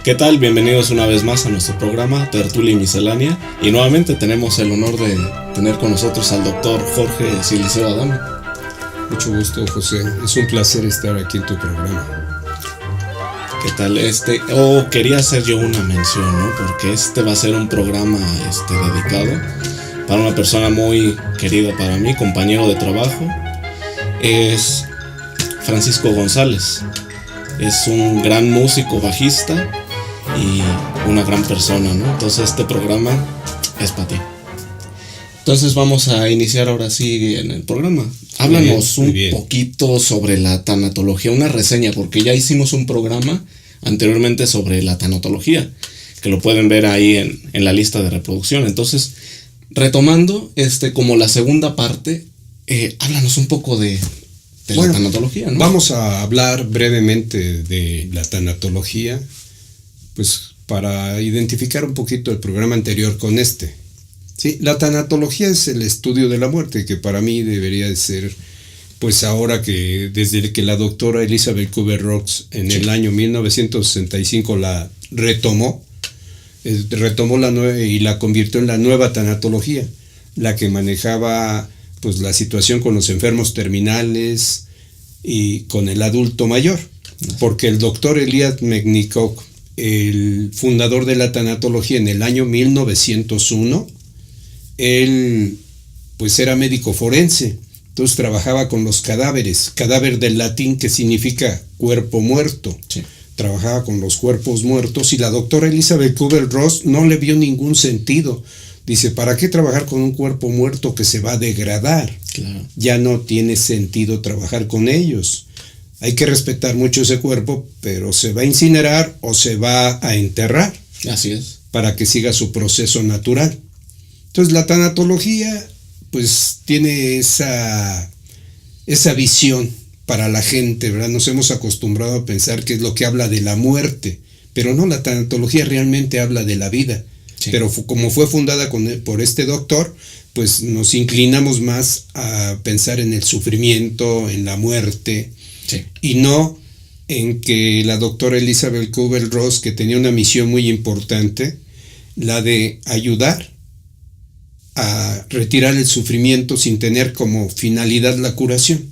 ¿Qué tal? Bienvenidos una vez más a nuestro programa Tertulia y Miscelánea. Y nuevamente tenemos el honor de tener con nosotros al doctor Jorge Siliceo Adame. Mucho gusto, José. Es un placer estar aquí en tu programa. ¿Qué tal? Quería hacer yo una mención, ¿no? Porque este va a ser un programa dedicado para una persona muy querida para mí, compañero de trabajo. Es Francisco González. Es un gran músico bajista y una gran persona, ¿no? Entonces este programa es para ti. Entonces vamos a iniciar ahora sí en el programa. Háblanos un poquito sobre la tanatología, una reseña, porque ya hicimos un programa anteriormente sobre la tanatología, que lo pueden ver ahí en la lista de reproducción. Entonces, retomando como la segunda parte, háblanos un poco de la tanatología, ¿no? Vamos a hablar brevemente de la tanatología, pues para identificar un poquito el programa anterior con este. Sí, la tanatología es el estudio de la muerte, que para mí debería de ser, pues ahora que desde que la doctora Elizabeth Kubler-Ross en el año 1965 la retomó la nueva y la convirtió en la nueva tanatología, la que manejaba pues la situación con los enfermos terminales y con el adulto mayor, porque el doctor Elias Mednikov, el fundador de la tanatología en el año 1901, él pues era médico forense, entonces trabajaba con los cadáveres, cadáver del latín que significa cuerpo muerto. Sí. Trabajaba con los cuerpos muertos y la doctora Elizabeth Kubler-Ross no le vio ningún sentido. Dice, ¿para qué trabajar con un cuerpo muerto que se va a degradar? Claro. Ya no tiene sentido trabajar con ellos. Hay que respetar mucho ese cuerpo, pero se va a incinerar o se va a enterrar. Así es. Para que siga su proceso natural. Entonces la tanatología pues tiene esa visión para la gente, ¿verdad? Nos hemos acostumbrado a pensar que es lo que habla de la muerte, pero no, la tanatología realmente habla de la vida. Sí. Pero como fue fundada por este doctor, pues nos inclinamos más a pensar en el sufrimiento, en la muerte, sí, y no en que la doctora Elizabeth Kubler-Ross, que tenía una misión muy importante, la de ayudar a retirar el sufrimiento sin tener como finalidad la curación.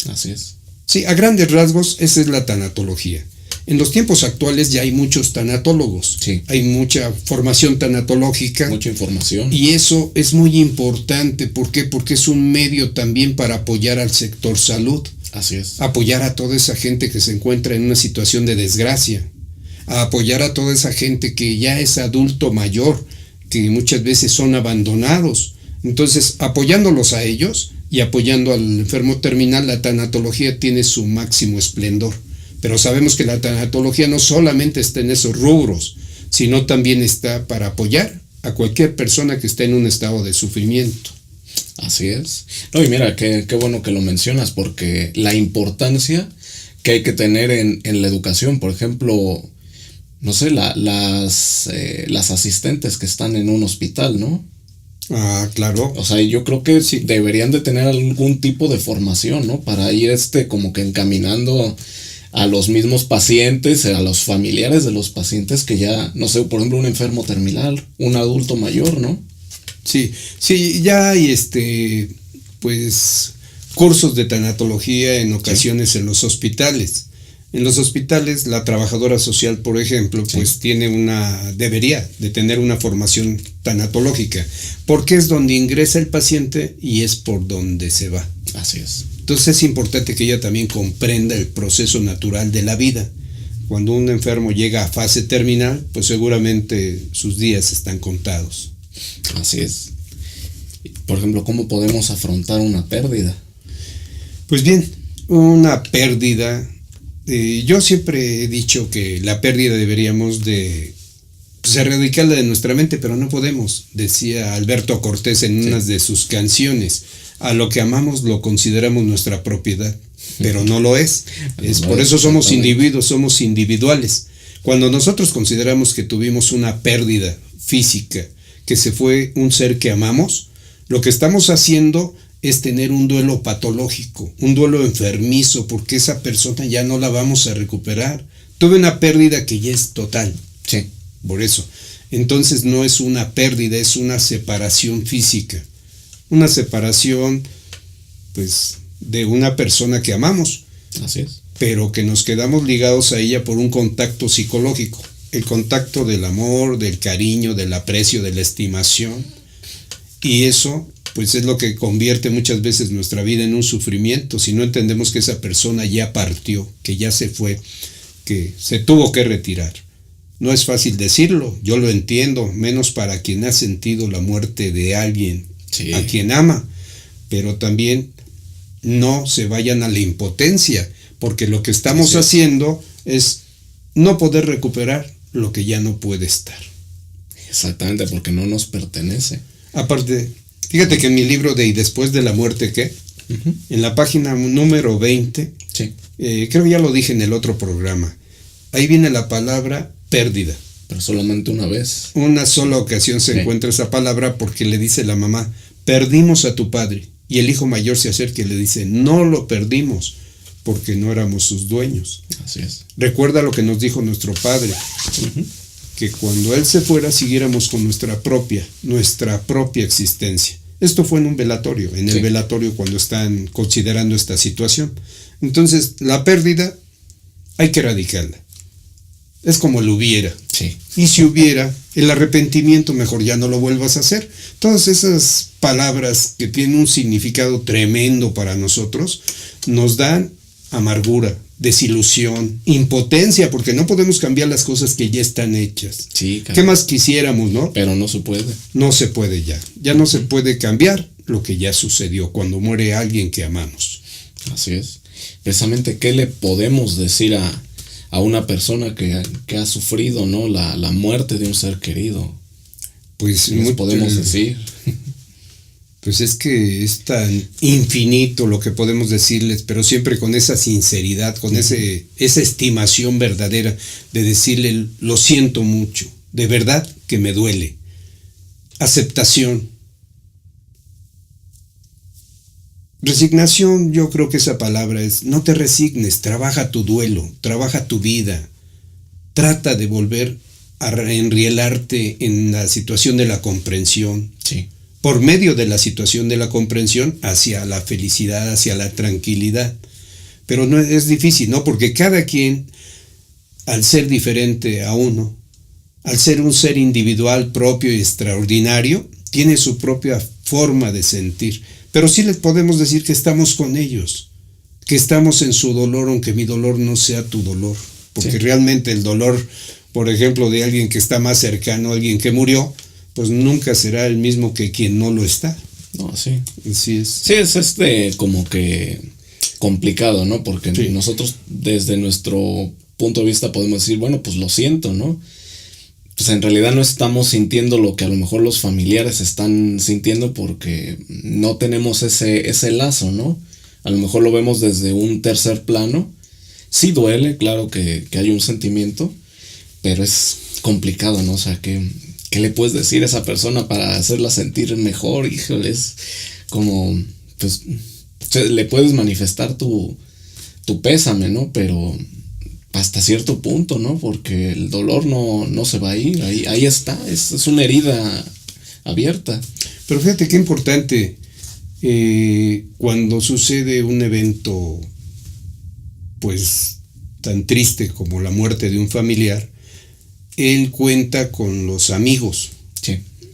Así es. Sí, a grandes rasgos, esa es la tanatología. En los tiempos actuales ya hay muchos tanatólogos. Sí. Hay mucha formación tanatológica. Mucha información. Y eso es muy importante. ¿Por qué? Porque es un medio también para apoyar al sector salud. Así es. Apoyar a toda esa gente que se encuentra en una situación de desgracia. A apoyar a toda esa gente que ya es adulto mayor, que muchas veces son abandonados. Entonces, apoyándolos a ellos y apoyando al enfermo terminal, la tanatología tiene su máximo esplendor. Pero sabemos que la tanatología no solamente está en esos rubros, sino también está para apoyar a cualquier persona que esté en un estado de sufrimiento. Así es. No, y mira, qué bueno que lo mencionas, porque la importancia que hay que tener en la educación, por ejemplo, no sé, las asistentes que están en un hospital, ¿no? Ah, claro. O sea, yo creo que sí deberían de tener algún tipo de formación, ¿no? Para ir como que encaminando a los mismos pacientes, a los familiares de los pacientes que ya, no sé, por ejemplo, un enfermo terminal, un adulto mayor, ¿no? Sí, ya hay pues cursos de tanatología en ocasiones, sí, en los hospitales. En los hospitales, la trabajadora social, por ejemplo, sí, pues debería de tener una formación tanatológica, porque es donde ingresa el paciente y es por donde se va. Así es. Entonces es importante que ella también comprenda el proceso natural de la vida. Cuando un enfermo llega a fase terminal, pues seguramente sus días están contados. Así es. Por ejemplo, ¿cómo podemos afrontar una pérdida? Pues bien, una pérdida, yo siempre he dicho que la pérdida deberíamos de erradicarla de nuestra mente, pero no podemos, decía Alberto Cortés en una de sus canciones. A lo que amamos lo consideramos nuestra propiedad, pero no lo es. Por eso somos individuos, somos individuales. Cuando nosotros consideramos que tuvimos una pérdida física, que se fue un ser que amamos, lo que estamos haciendo es tener un duelo patológico, un duelo enfermizo, porque esa persona ya no la vamos a recuperar. Tuve una pérdida que ya es total, Sí. Por eso. Entonces no es una pérdida, es una separación física. Una separación, pues, de una persona que amamos. Así es. Pero que nos quedamos ligados a ella por un contacto psicológico. El contacto del amor, del cariño, del aprecio, de la estimación. Y eso, pues, es lo que convierte muchas veces nuestra vida en un sufrimiento. Si no entendemos que esa persona ya partió, que ya se fue, que se tuvo que retirar. No es fácil decirlo, yo lo entiendo, menos para quien ha sentido la muerte de alguien, sí, a quien ama. Pero también no se vayan a la impotencia, porque lo que estamos sí, haciendo es no poder recuperar lo que ya no puede estar. Exactamente, porque no nos pertenece. Aparte, fíjate que en mi libro de ¿Y después de la muerte qué? Uh-huh. En la página número 20, sí, creo que ya lo dije en el otro programa, ahí viene la palabra pérdida. Pero solamente una vez. Una sola ocasión se encuentra esa palabra porque le dice la mamá, perdimos a tu padre. Y el hijo mayor se acerca y le dice, no lo perdimos porque no éramos sus dueños. Así es. Recuerda lo que nos dijo nuestro padre, Uh-huh. que cuando él se fuera siguiéramos con nuestra propia existencia. Esto fue en un velatorio, en el velatorio cuando están considerando esta situación. Entonces, la pérdida hay que erradicarla. Es como el hubiera. Sí. Y si hubiera, el arrepentimiento mejor ya no lo vuelvas a hacer. Todas esas palabras que tienen un significado tremendo para nosotros nos dan amargura, desilusión, impotencia, porque no podemos cambiar las cosas que ya están hechas. Sí, ¿Qué más quisiéramos, no? Pero no se puede. No se puede ya. Ya no se puede cambiar lo que ya sucedió cuando muere alguien que amamos. Así es. Precisamente, ¿qué le podemos decir a una persona que ha sufrido, ¿no? la muerte de un ser querido? Pues ¿Qué les podemos decir? Pues es que es tan infinito lo que podemos decirles, pero siempre con esa sinceridad, con esa estimación verdadera de decirle, lo siento mucho, de verdad que me duele. Aceptación. Resignación, yo creo que esa palabra es, no te resignes, trabaja tu duelo, trabaja tu vida, trata de volver a enrielarte en la situación de la comprensión. Sí. Por medio de la situación de la comprensión hacia la felicidad, hacia la tranquilidad. Pero no es difícil, ¿no? Porque cada quien, al ser diferente a uno, al ser un ser individual propio y extraordinario, tiene su propia forma de sentir. Pero sí les podemos decir que estamos con ellos, que estamos en su dolor, aunque mi dolor no sea tu dolor. Porque realmente el dolor, por ejemplo, de alguien que está más cercano, alguien que murió, pues nunca será el mismo que quien no lo está. No, sí. Así es. Sí, es como que complicado, ¿no? Porque nosotros desde nuestro punto de vista podemos decir, bueno, pues lo siento, ¿no? Pues en realidad no estamos sintiendo lo que a lo mejor los familiares están sintiendo porque no tenemos ese lazo, ¿no? A lo mejor lo vemos desde un tercer plano. Sí duele, claro que hay un sentimiento, pero es complicado, ¿no? O sea, ¿qué le puedes decir a esa persona para hacerla sentir mejor? Híjole, es como, pues, le puedes manifestar tu pésame, ¿no? Pero hasta cierto punto, ¿no? Porque el dolor no se va a ir, ahí está, es una herida abierta. Pero fíjate qué importante, cuando sucede un evento, pues, tan triste como la muerte de un familiar, él cuenta con los amigos,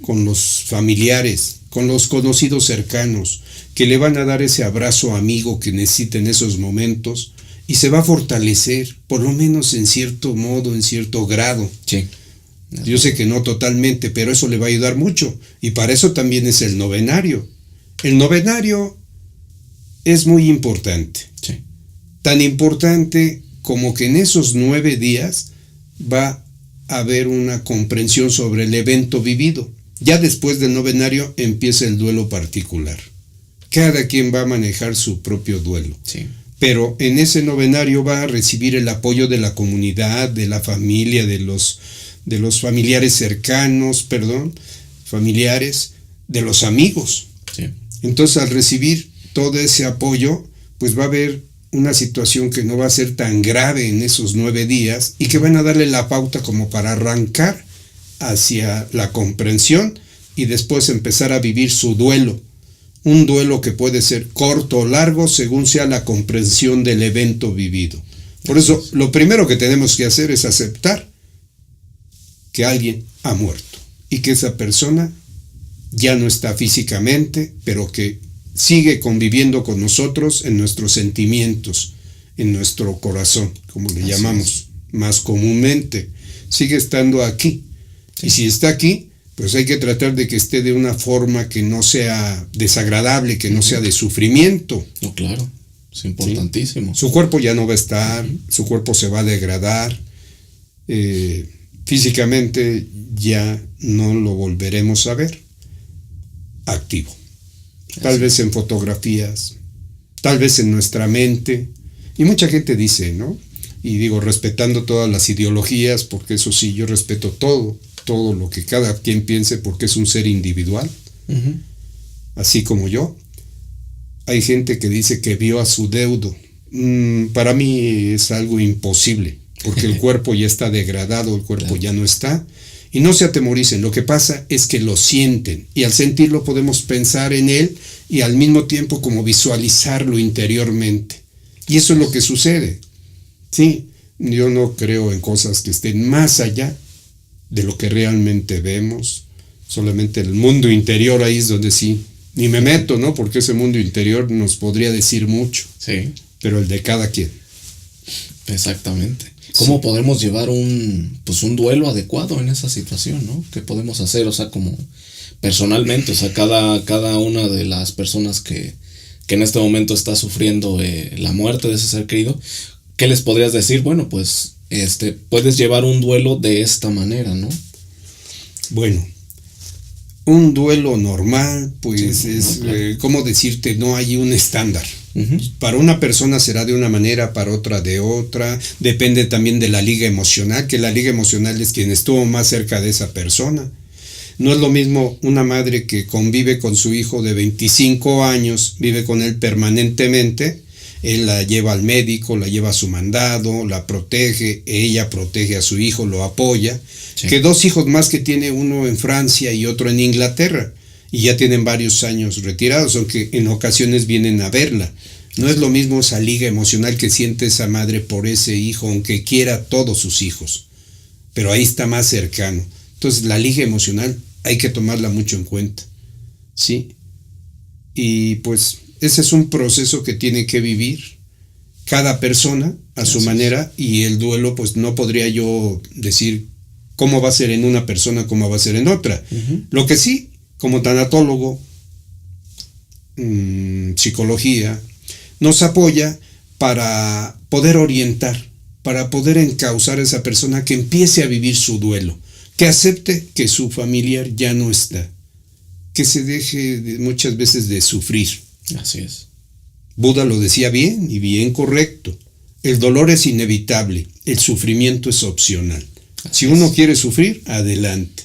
con los familiares, con los conocidos cercanos, que le van a dar ese abrazo amigo que necesita en esos momentos y se va a fortalecer, por lo menos en cierto modo, en cierto grado. Sí. Yo sé que no totalmente, pero eso le va a ayudar mucho. Y para eso también es el novenario. El novenario es muy importante. Sí. Tan importante como que en esos 9 días va a haber una comprensión sobre el evento vivido. Ya después del novenario empieza el duelo particular. Cada quien va a manejar su propio duelo. Sí. Pero en ese novenario va a recibir el apoyo de la comunidad, de la familia, de los familiares cercanos, familiares, de los amigos. Sí. Entonces, al recibir todo ese apoyo, pues va a haber una situación que no va a ser tan grave en esos 9 días y que van a darle la pauta como para arrancar hacia la comprensión y después empezar a vivir su duelo. Un duelo que puede ser corto o largo según sea la comprensión del evento vivido. Por eso, lo primero que tenemos que hacer es aceptar que alguien ha muerto y que esa persona ya no está físicamente, pero que sigue conviviendo con nosotros en nuestros sentimientos, en nuestro corazón, como le llamamos más comúnmente. Sigue estando aquí. Sí. Y si está aquí, pues hay que tratar de que esté de una forma que no sea desagradable, que no sea de sufrimiento. No, claro, es importantísimo. ¿Sí? Su cuerpo ya no va a estar, su cuerpo se va a degradar, físicamente ya no lo volveremos a ver activo. Tal vez en fotografías, tal vez en nuestra mente. Y mucha gente dice, ¿no? Y digo, respetando todas las ideologías, porque eso sí, yo respeto todo lo que cada quien piense, porque es un ser individual, así como yo. Hay gente que dice que vio a su deudo. Para mí es algo imposible, porque el cuerpo ya está degradado, el cuerpo ya no está. Y no se atemoricen, lo que pasa es que lo sienten, y al sentirlo podemos pensar en él y al mismo tiempo como visualizarlo interiormente. Y eso es lo que sucede. Sí, yo no creo en cosas que estén más allá de lo que realmente vemos. Solamente el mundo interior, ahí es donde sí, ni me meto, ¿no? Porque ese mundo interior nos podría decir mucho. Sí. Pero el de cada quien. Exactamente. ¿Cómo podemos llevar un duelo adecuado en esa situación, ¿no? ¿Qué podemos hacer? O sea, como personalmente, o sea, cada una de las personas que en este momento está sufriendo la muerte de ese ser querido, ¿qué les podrías decir? Bueno, pues puedes llevar un duelo de esta manera, ¿no? Bueno, un duelo normal, pues es, ¿cómo decirte? No hay un estándar. Para una persona será de una manera, para otra de otra. Depende también de la liga emocional, que la liga emocional es quien estuvo más cerca de esa persona. No es lo mismo una madre que convive con su hijo de 25 años, vive con él permanentemente. Él la lleva al médico, la lleva a su mandado, la protege, ella protege a su hijo, lo apoya. Sí. Que 2 hijos más que tiene, uno en Francia y otro en Inglaterra. Y ya tienen varios años retirados, aunque en ocasiones vienen a verla. No es lo mismo esa liga emocional que siente esa madre por ese hijo, aunque quiera a todos sus hijos. Pero ahí está más cercano. Entonces la liga emocional hay que tomarla mucho en cuenta. ¿Sí? Y pues ese es un proceso que tiene que vivir cada persona a su manera, y el duelo pues no podría yo decir cómo va a ser en una persona, cómo va a ser en otra. Lo que sí, como tanatólogo, psicología, nos apoya para poder orientar, para poder encauzar a esa persona que empiece a vivir su duelo, que acepte que su familiar ya no está, que se deje muchas veces de sufrir. Así es. Buda lo decía bien y bien correcto. El dolor es inevitable, el sufrimiento es opcional. Si uno quiere sufrir, adelante.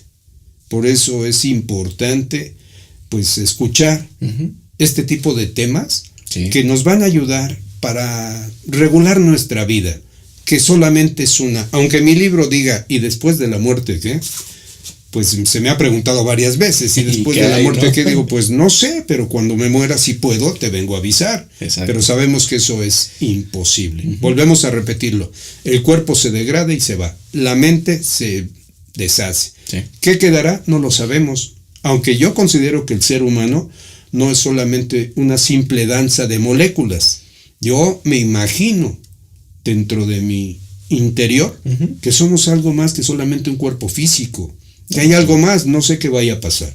Por eso es importante pues escuchar este tipo de temas que nos van a ayudar para regular nuestra vida, que solamente es una. Aunque mi libro diga, ¿y después de la muerte qué? Pues se me ha preguntado varias veces, ¿y después de la muerte qué? Digo, pues no sé, pero cuando me muera, si puedo, te vengo a avisar. Exacto. Pero sabemos que eso es imposible. Volvemos a repetirlo. El cuerpo se degrada y se va. La mente se deshace. Sí. ¿Qué quedará? No lo sabemos. Aunque yo considero que el ser humano no es solamente una simple danza de moléculas. Yo me imagino dentro de mi interior que somos algo más que solamente un cuerpo físico. Que hay algo más, no sé qué vaya a pasar.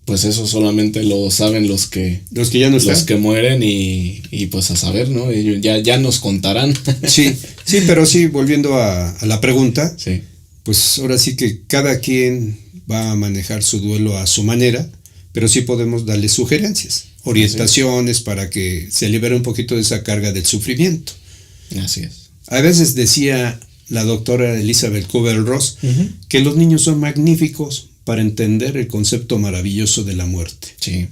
Pues eso solamente lo saben los que ya no están. Los que mueren y pues a saber, ¿no? Ellos ya nos contarán. Sí, pero sí, volviendo a la pregunta, sí. Pues ahora sí que cada quien va a manejar su duelo a su manera, pero sí podemos darle sugerencias, orientaciones para que se libere un poquito de esa carga del sufrimiento. Así es. A veces decía la doctora Elizabeth Kubler-Ross que los niños son magníficos para entender el concepto maravilloso de la muerte. Sí.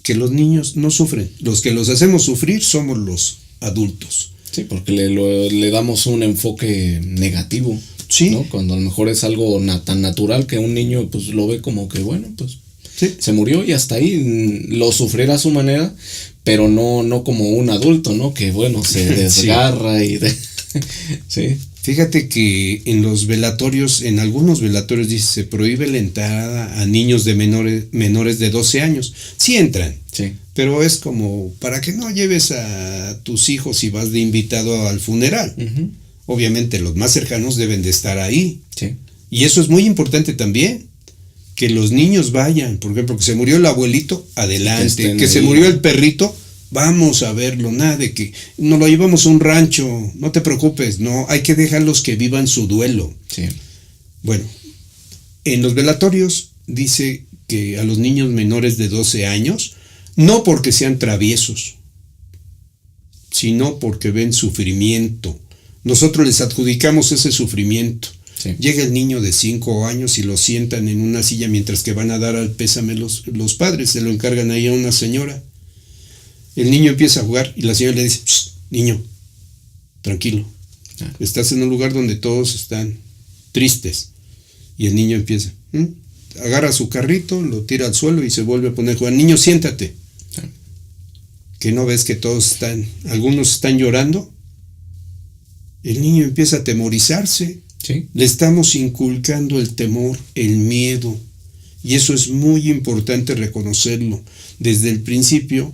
Que los niños no sufren. Los que los hacemos sufrir somos los adultos. Sí, porque le damos un enfoque negativo, Sí. ¿no? Cuando a lo mejor es algo tan natural que un niño pues lo ve como que bueno, pues Sí. se murió y hasta ahí lo sufrirá a su manera, pero no como un adulto, ¿no? Que bueno, se desgarra y sí. Fíjate que en los velatorios, en algunos velatorios dice se prohíbe la entrada a niños de menores de 12 años. Sí entran, Sí. pero es como para que no lleves a tus hijos si vas de invitado al funeral. Uh-huh. Obviamente los más cercanos deben de estar ahí. Sí. Y eso es muy importante también, que los niños vayan. Por ejemplo, que se murió el abuelito, adelante. Que se murió el perrito, vamos a verlo. Nada de que nos lo llevamos a un rancho, no te preocupes. No, hay que dejarlos que vivan su duelo. Sí. Bueno, en los velatorios dice que a los niños menores de 12 años, no porque sean traviesos, sino porque ven sufrimiento. Nosotros les adjudicamos ese sufrimiento. Sí. Llega el niño de 5 años y lo sientan en una silla mientras que van a dar al pésame los padres, se lo encargan ahí a una señora. El niño empieza a jugar y la señora le dice, niño, tranquilo, estás en un lugar donde todos están tristes. Y el niño empieza, agarra su carrito, lo tira al suelo y se vuelve a poner a jugar. Niño, siéntate. Sí. ¿Que no ves que algunos están llorando? El niño empieza a atemorizarse. Sí. Le estamos inculcando el temor, el miedo. Y eso es muy importante reconocerlo. Desde el principio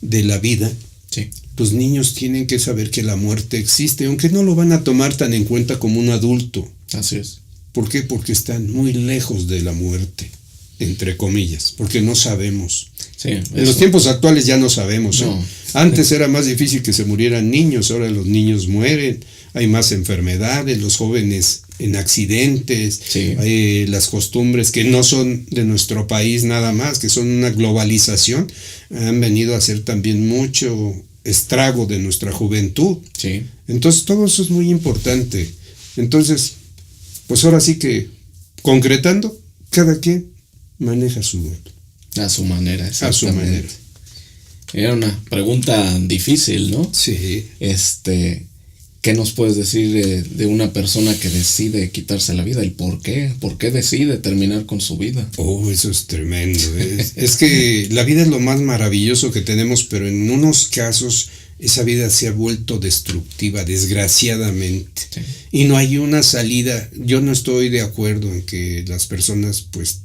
de la vida, Sí. los niños tienen que saber que la muerte existe, aunque no lo van a tomar tan en cuenta como un adulto. Así es. ¿Por qué? Porque están muy lejos de la muerte, entre comillas, porque no sabemos. Sí, En los tiempos actuales ya no sabemos. No. Antes era más difícil que se murieran niños, ahora los niños mueren, hay más enfermedades, los jóvenes en accidentes, sí. Hay las costumbres que no son de nuestro país nada más, que son una globalización, han venido a hacer también mucho estrago de nuestra juventud. Sí. Entonces todo eso es muy importante. Entonces, pues ahora sí que, concretando, cada quien maneja su duelo. A su manera, a su manera. Era una pregunta difícil, ¿no? Sí. ¿Qué nos puedes decir de una persona que decide quitarse la vida? ¿El por qué? ¿Por qué decide terminar con su vida? Oh, eso es tremendo. Es que la vida es lo más maravilloso que tenemos, pero en unos casos esa vida se ha vuelto destructiva, desgraciadamente. Sí. Y no hay una salida. Yo no estoy de acuerdo en que las personas pues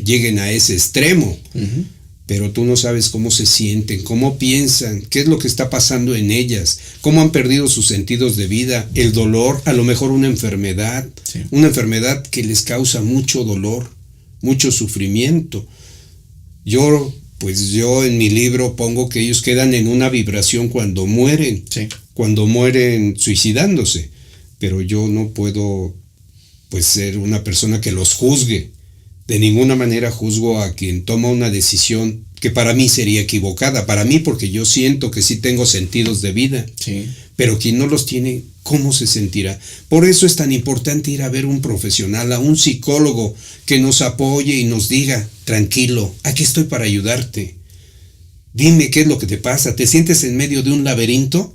lleguen a ese extremo. Uh-huh. Pero tú no sabes cómo se sienten, cómo piensan, qué es lo que está pasando en ellas, cómo han perdido sus sentidos de vida, el dolor, a lo mejor una enfermedad que les causa mucho dolor, mucho sufrimiento. Yo en mi libro pongo que ellos quedan en una vibración cuando mueren, suicidándose, pero yo no puedo pues ser una persona que los juzgue. De ninguna manera juzgo a quien toma una decisión que para mí sería equivocada, para mí porque yo siento que sí tengo sentidos de vida, sí. Pero quien no los tiene, ¿cómo se sentirá? Por eso es tan importante ir a ver un profesional, a un psicólogo que nos apoye y nos diga, tranquilo, aquí estoy para ayudarte. Dime qué es lo que te pasa, ¿te sientes en medio de un laberinto?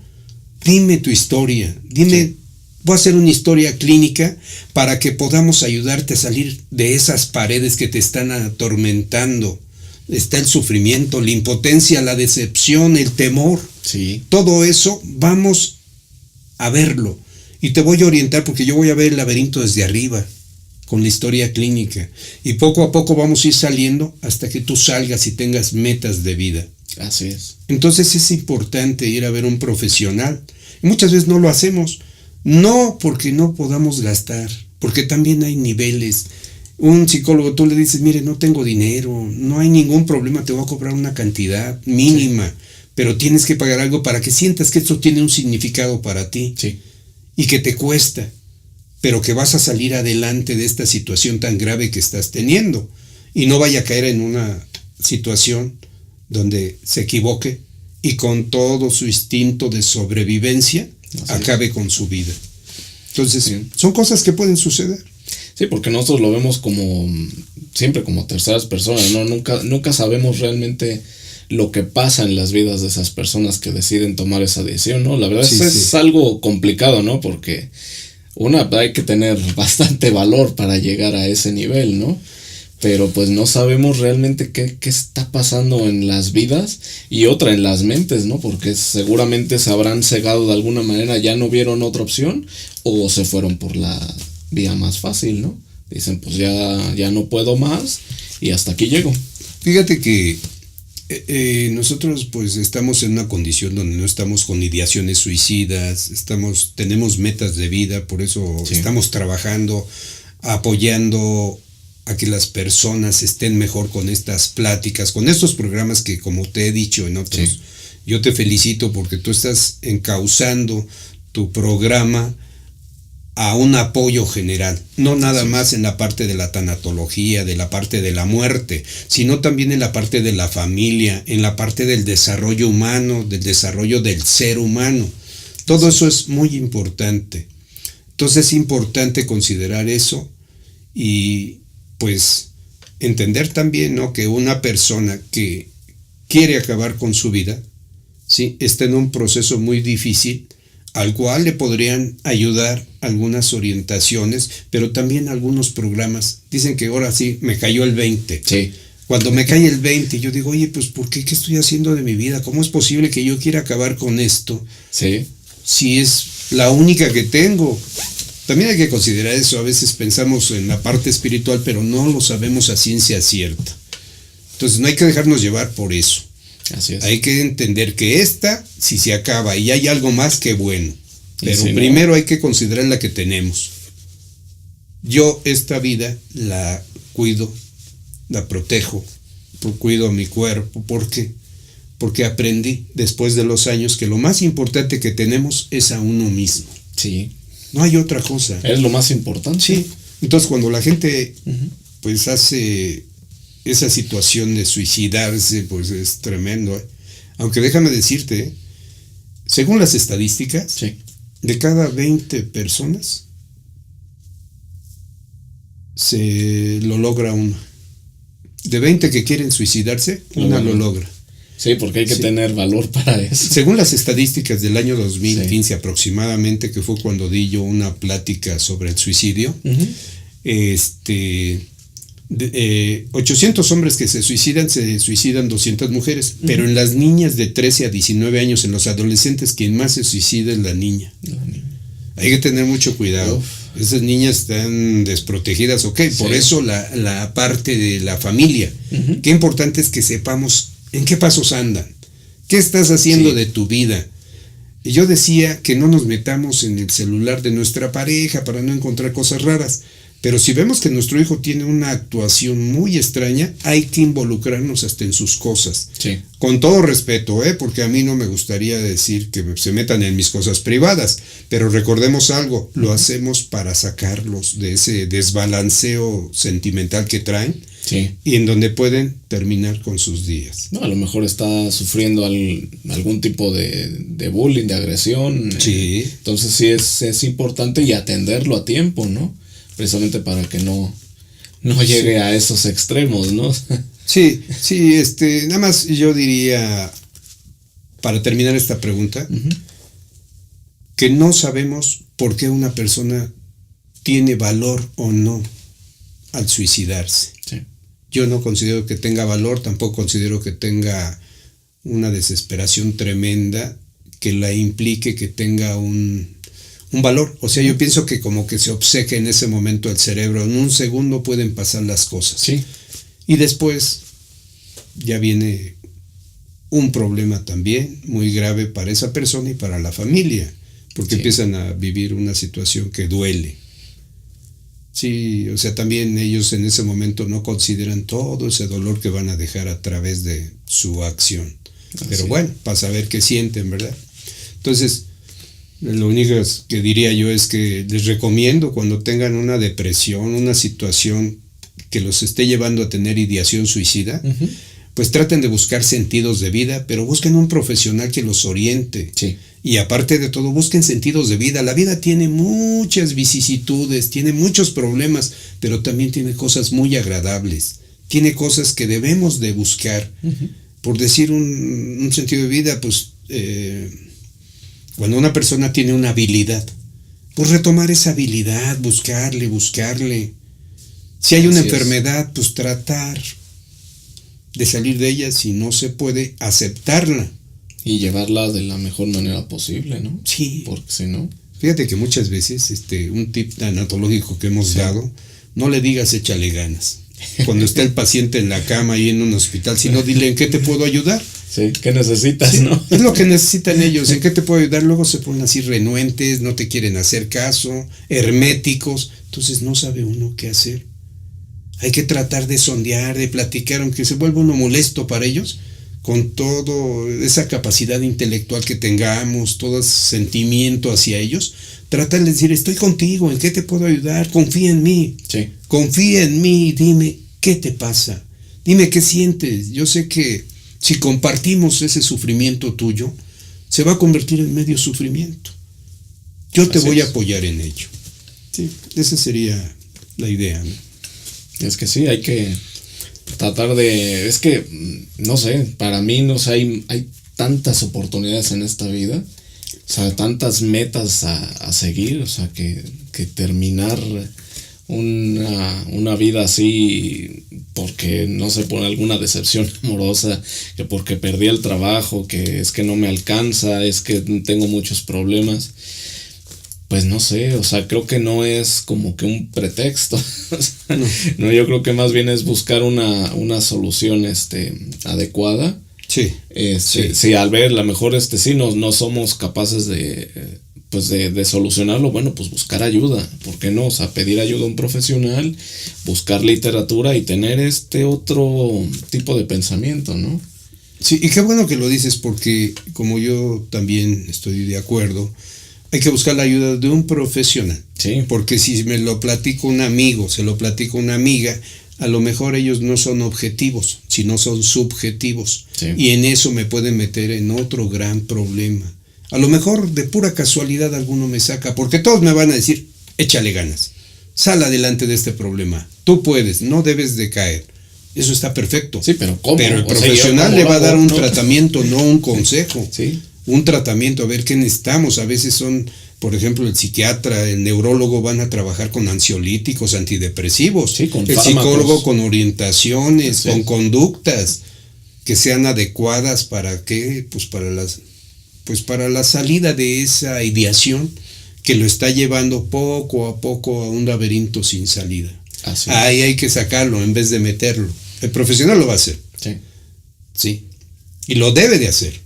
Dime tu historia, dime... Voy a hacer una historia clínica para que podamos ayudarte a salir de esas paredes que te están atormentando. Está el sufrimiento, la impotencia, la decepción, el temor. Sí. Todo eso vamos a verlo. Y te voy a orientar porque yo voy a ver el laberinto desde arriba, con la historia clínica. Y poco a poco vamos a ir saliendo hasta que tú salgas y tengas metas de vida. Así es. Entonces es importante ir a ver un profesional. Y muchas veces no lo hacemos. No porque no podamos gastar, porque también hay niveles. Un psicólogo, tú le dices, mire, no tengo dinero, no hay ningún problema, te voy a cobrar una cantidad mínima, pero tienes que pagar algo para que sientas que esto tiene un significado para ti y que te cuesta, pero que vas a salir adelante de esta situación tan grave que estás teniendo y no vaya a caer en una situación donde se equivoque y con todo su instinto de sobrevivencia acabe con su vida. Entonces, son cosas que pueden suceder. Sí, porque nosotros lo vemos siempre como terceras personas, ¿no? Nunca sabemos realmente lo que pasa en las vidas de esas personas que deciden tomar esa decisión, ¿no? La verdad Sí, es algo complicado, ¿no? Porque hay que tener bastante valor para llegar a ese nivel, ¿no? Pero pues no sabemos realmente qué está pasando en las vidas y otra en las mentes, ¿no? Porque seguramente se habrán cegado de alguna manera, ya no vieron otra opción o se fueron por la vía más fácil, ¿no? Dicen, pues ya no puedo más y hasta aquí llego. Fíjate que nosotros pues estamos en una condición donde no estamos con ideaciones suicidas, tenemos metas de vida, por eso estamos trabajando, apoyando a que las personas estén mejor con estas pláticas, con estos programas que, como te he dicho en otros, yo te felicito porque tú estás encauzando tu programa a un apoyo general, no nada más en la parte de la tanatología, de la parte de la muerte, sino también en la parte de la familia, en la parte del desarrollo humano, del desarrollo del ser humano. Todo eso es muy importante. Entonces es importante considerar eso y pues entender también, ¿no?, que una persona que quiere acabar con su vida, ¿sí?, está en un proceso muy difícil, al cual le podrían ayudar algunas orientaciones, pero también algunos programas. Dicen que ahora sí me cayó el 20. Sí. Cuando me cae el 20, yo digo, oye, pues ¿por qué? ¿Qué estoy haciendo de mi vida? ¿Cómo es posible que yo quiera acabar con esto? Sí. Si es la única que tengo. También hay que considerar eso. A veces pensamos en la parte espiritual, pero no lo sabemos a ciencia cierta. Entonces no hay que dejarnos llevar por eso. Así es. Hay que entender que esta, si se acaba y hay algo más, que bueno. Pero si primero hay que considerar la que tenemos. Yo esta vida la cuido, la protejo, cuido a mi cuerpo. ¿Por qué? Porque aprendí después de los años que lo más importante que tenemos es a uno mismo. Sí. No hay otra cosa. Es lo más importante. Sí. Entonces cuando la gente pues hace esa situación de suicidarse, pues es tremendo. Aunque déjame decirte, según las estadísticas, de cada 20 personas se lo logra una. De 20 que quieren suicidarse, una lo logra. Sí, porque hay que tener valor para eso. Según las estadísticas del año 2015 aproximadamente, que fue cuando di yo una plática sobre el suicidio, 800 hombres que se suicidan 200 mujeres, pero en las niñas de 13 a 19 años, en los adolescentes, quien más se suicida es la niña. Hay que tener mucho cuidado. Esas niñas están desprotegidas, por eso la parte de la familia. Qué importante es que sepamos en qué pasos andan, qué estás haciendo de tu vida. Y yo decía que no nos metamos en el celular de nuestra pareja para no encontrar cosas raras. Pero si vemos que nuestro hijo tiene una actuación muy extraña, hay que involucrarnos hasta en sus cosas. Sí. Con todo respeto, porque a mí no me gustaría decir que se metan en mis cosas privadas, pero recordemos algo, lo hacemos para sacarlos de ese desbalanceo sentimental que traen y en donde pueden terminar con sus días. No, a lo mejor está sufriendo algún tipo de bullying, de agresión. Sí. Entonces sí es importante y atenderlo a tiempo, ¿no? Precisamente para que no llegue a esos extremos, ¿no? Sí, nada más yo diría, para terminar esta pregunta, que no sabemos por qué una persona tiene valor o no al suicidarse. Sí. Yo no considero que tenga valor, tampoco considero que tenga una desesperación tremenda que la implique que tenga un valor. O sea, yo pienso que como que se obceca en ese momento el cerebro. En un segundo pueden pasar las cosas. Sí. Y después ya viene un problema también muy grave para esa persona y para la familia, porque empiezan a vivir una situación que duele. Sí, o sea, también ellos en ese momento no consideran todo ese dolor que van a dejar a través de su acción. Pero bueno, para saber qué sienten, ¿verdad? Entonces, lo único que diría yo es que les recomiendo, cuando tengan una depresión, una situación que los esté llevando a tener ideación suicida, pues traten de buscar sentidos de vida, pero busquen un profesional que los oriente. Sí. Y aparte de todo, busquen sentidos de vida. La vida tiene muchas vicisitudes, tiene muchos problemas, pero también tiene cosas muy agradables. Tiene cosas que debemos de buscar. por decir un sentido de vida, pues cuando una persona tiene una habilidad, pues retomar esa habilidad, buscarle. Si hay una Así es. enfermedad, pues tratar de salir de ella. Si no se puede, aceptarla. Y llevarla de la mejor manera posible, ¿no? Sí. Porque si no... Fíjate que muchas veces un tip tanatológico que hemos dado, no le digas échale ganas. Cuando está el paciente en la cama y en un hospital, sino dile en qué te puedo ayudar. Sí, ¿qué necesitas, Sí, no? es lo que necesitan ellos, en qué te puedo ayudar. Luego se ponen así renuentes, no te quieren hacer caso, herméticos. Entonces no sabe uno qué hacer. Hay que tratar de sondear, de platicar, aunque se vuelva uno molesto para ellos, con toda esa capacidad intelectual que tengamos, todo ese sentimiento hacia ellos. Trata de decir, estoy contigo, ¿en qué te puedo ayudar? Confía en mí. Sí. Confía en mí, dime, ¿qué te pasa? Dime, ¿qué sientes? Yo sé que si compartimos ese sufrimiento tuyo, se va a convertir en medio sufrimiento. Yo te voy a apoyar en ello. Sí, esa sería la idea, ¿no? Es que sí, hay que tratar de... Es que, no sé, para mí, no sé, hay tantas oportunidades en esta vida, o sea, tantas metas a seguir, o sea, que terminar una vida así porque, no sé, por alguna decepción amorosa, que porque perdí el trabajo, que es que no me alcanza, es que tengo muchos problemas. Pues no sé, o sea, creo que no es como que un pretexto. O sea, no, yo creo que más bien es buscar una solución adecuada. Sí. Sí, al ver, a lo mejor sí no somos capaces de solucionarlo, bueno, pues buscar ayuda, ¿por qué no? O sea, pedir ayuda a un profesional, buscar literatura y tener otro tipo de pensamiento, ¿no? Sí, y qué bueno que lo dices, porque como yo también estoy de acuerdo, hay que buscar la ayuda de un profesional. Sí. Porque si me lo platico un amigo, se lo platico una amiga, a lo mejor ellos no son objetivos, sino son subjetivos. Sí. Y en eso me pueden meter en otro gran problema. A lo mejor de pura casualidad alguno me saca, porque todos me van a decir, échale ganas, sal adelante de este problema, tú puedes, no debes de caer. Eso está perfecto. Sí, pero ¿cómo? Pero el O sea, profesional yo le va a dar un no. tratamiento, no un consejo. Sí. Un tratamiento, a ver qué necesitamos. A veces son, por ejemplo, el psiquiatra, el neurólogo van a trabajar con ansiolíticos, antidepresivos. Sí, con el fármacos. psicólogo con orientaciones, Sí. con conductas que sean adecuadas para qué, pues para la salida de esa ideación que lo está llevando poco a poco a un laberinto sin salida. Así. Ahí hay que sacarlo en vez de meterlo. El profesional lo va a hacer. Sí. Sí. Y lo debe de hacer.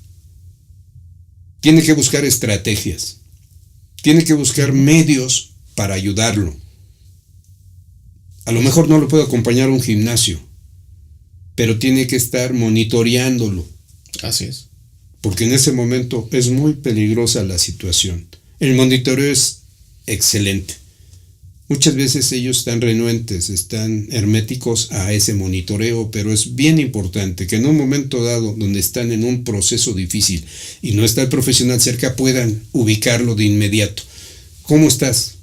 Tiene que buscar estrategias. Tiene que buscar medios para ayudarlo. A lo mejor no lo puede acompañar a un gimnasio, pero tiene que estar monitoreándolo. Así es. Porque en ese momento es muy peligrosa la situación. El monitoreo es excelente. Muchas veces ellos están renuentes, están herméticos a ese monitoreo, pero es bien importante que en un momento dado donde están en un proceso difícil y no está el profesional cerca, puedan ubicarlo de inmediato. ¿Cómo estás?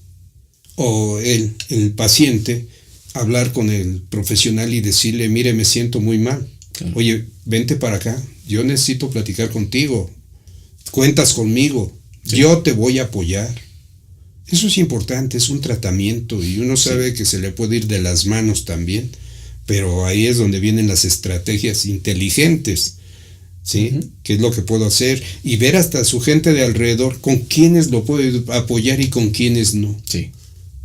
O el paciente, hablar con el profesional y decirle, mire, me siento muy mal. Claro. Oye, vente para acá, yo necesito platicar contigo, cuentas conmigo, sí. Yo te voy a apoyar. Eso es importante, es un tratamiento y uno sabe sí. Que se le puede ir de las manos también, pero ahí es donde vienen las estrategias inteligentes, ¿sí? Uh-huh. ¿Qué es lo que puedo hacer? Y ver hasta su gente de alrededor, con quiénes lo puedo apoyar y con quiénes no. Sí.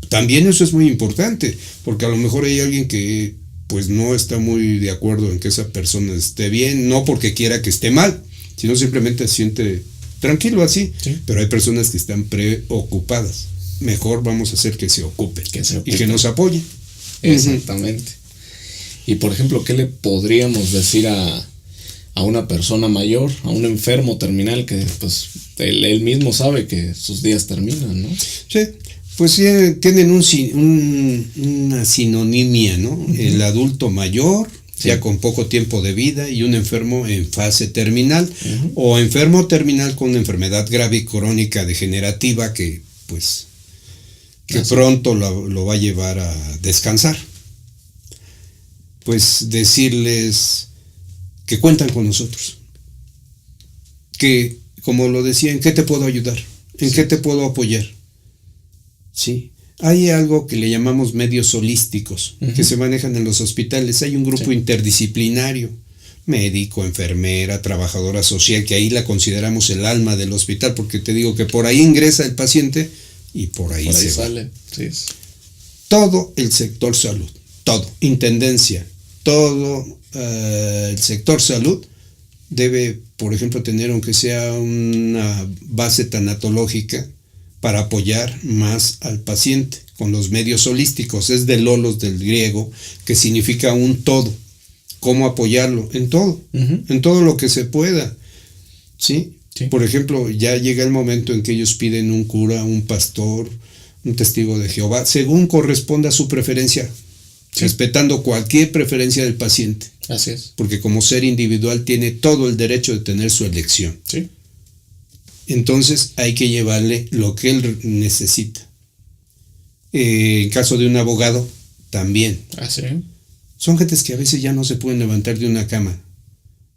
También eso es muy importante, porque a lo mejor hay alguien que pues no está muy de acuerdo en que esa persona esté bien, no porque quiera que esté mal, sino simplemente se siente tranquilo así, sí. Pero hay personas que están preocupadas. Mejor vamos a hacer que se ocupe y que nos apoye. Exactamente. Y por ejemplo, ¿qué le podríamos decir a una persona mayor, a un enfermo terminal que pues él mismo sabe que sus días terminan, ¿no? Sí, pues sí, tienen una sinonimia, ¿no? Uh-huh. El adulto mayor, sí. Ya con poco tiempo de vida, y un enfermo en fase terminal, uh-huh. O enfermo terminal con una enfermedad grave y crónica degenerativa que pues que pronto lo va a llevar a descansar. Pues decirles que cuentan con nosotros. Que, como lo decía, ¿en qué te puedo ayudar? ¿En qué te puedo apoyar? Sí. Hay algo que le llamamos medios holísticos, que se manejan en los hospitales. Hay un grupo interdisciplinario, médico, enfermera, trabajadora social, que ahí la consideramos el alma del hospital, porque te digo que por ahí ingresa el paciente y por ahí se sale. Sí. Todo el sector salud, todo, intendencia, todo el sector salud debe, por ejemplo, tener aunque sea una base tanatológica para apoyar más al paciente con los medios holísticos. Es de lolos del griego, que significa un todo. ¿Cómo apoyarlo? En todo, en todo lo que se pueda. ¿Sí? Por ejemplo, ya llega el momento en que ellos piden un cura, un pastor, un testigo de Jehová, según corresponda a su preferencia, respetando cualquier preferencia del paciente. Así es. Porque como ser individual tiene todo el derecho de tener su elección. Sí. Entonces hay que llevarle lo que él necesita. En caso de un abogado, también. Así. Son gentes que a veces ya no se pueden levantar de una cama,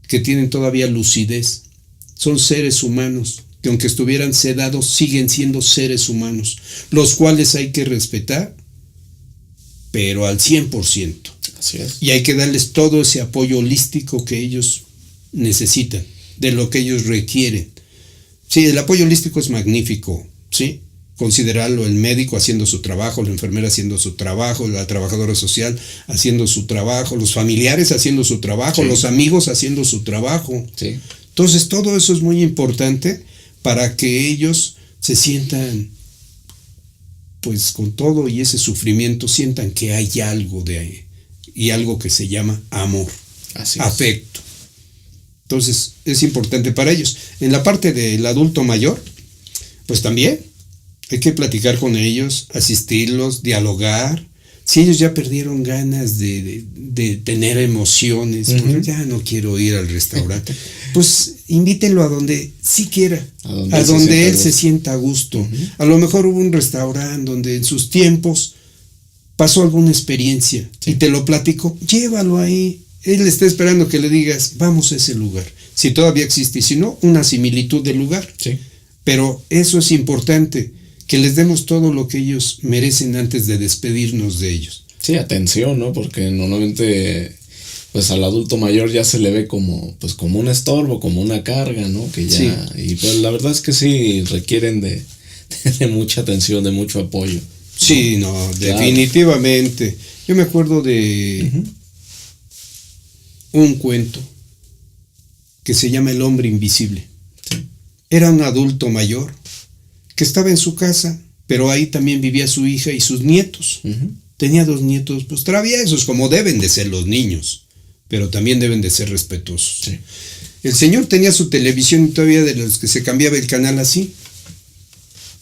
que tienen todavía lucidez. Son seres humanos, que aunque estuvieran sedados, siguen siendo seres humanos, los cuales hay que respetar, pero al 100%. Así es. Y hay que darles todo ese apoyo holístico que ellos necesitan, de lo que ellos requieren. Sí, el apoyo holístico es magnífico, ¿sí? Considerarlo, el médico haciendo su trabajo, la enfermera haciendo su trabajo, la trabajadora social haciendo su trabajo, los familiares haciendo su trabajo, los amigos haciendo su trabajo. Sí. Entonces, todo eso es muy importante para que ellos se sientan, pues con todo y ese sufrimiento, sientan que hay algo de ahí, y algo que se llama amor, afecto. Entonces, es importante para ellos. En la parte del adulto mayor, pues también hay que platicar con ellos, asistirlos, dialogar. Si ellos ya perdieron ganas de tener emociones, pues ya no quiero ir al restaurante, pues invítenlo a donde sí quiera, a donde él se sienta a gusto. A lo mejor hubo un restaurante donde en sus tiempos pasó alguna experiencia y te lo platicó, llévalo ahí. Él está esperando que le digas, vamos a ese lugar. Si todavía existe, y si no, una similitud del lugar. Sí. Pero eso es importante, que les demos todo lo que ellos merecen antes de despedirnos de ellos. Sí, atención, ¿no? Porque normalmente, pues al adulto mayor ya se le ve como, pues como un estorbo, como una carga, ¿no? Que ya, y pues la verdad es que sí requieren de mucha atención, de mucho apoyo. Sí, no, claro. Definitivamente. Yo me acuerdo de un cuento que se llama El hombre invisible. Sí. Era un adulto mayor que estaba en su casa, pero ahí también vivía su hija y sus nietos. Tenía 2 nietos, pues traviesos, como deben de ser los niños, pero también deben de ser respetuosos. Sí. El señor tenía su televisión todavía de los que se cambiaba el canal así.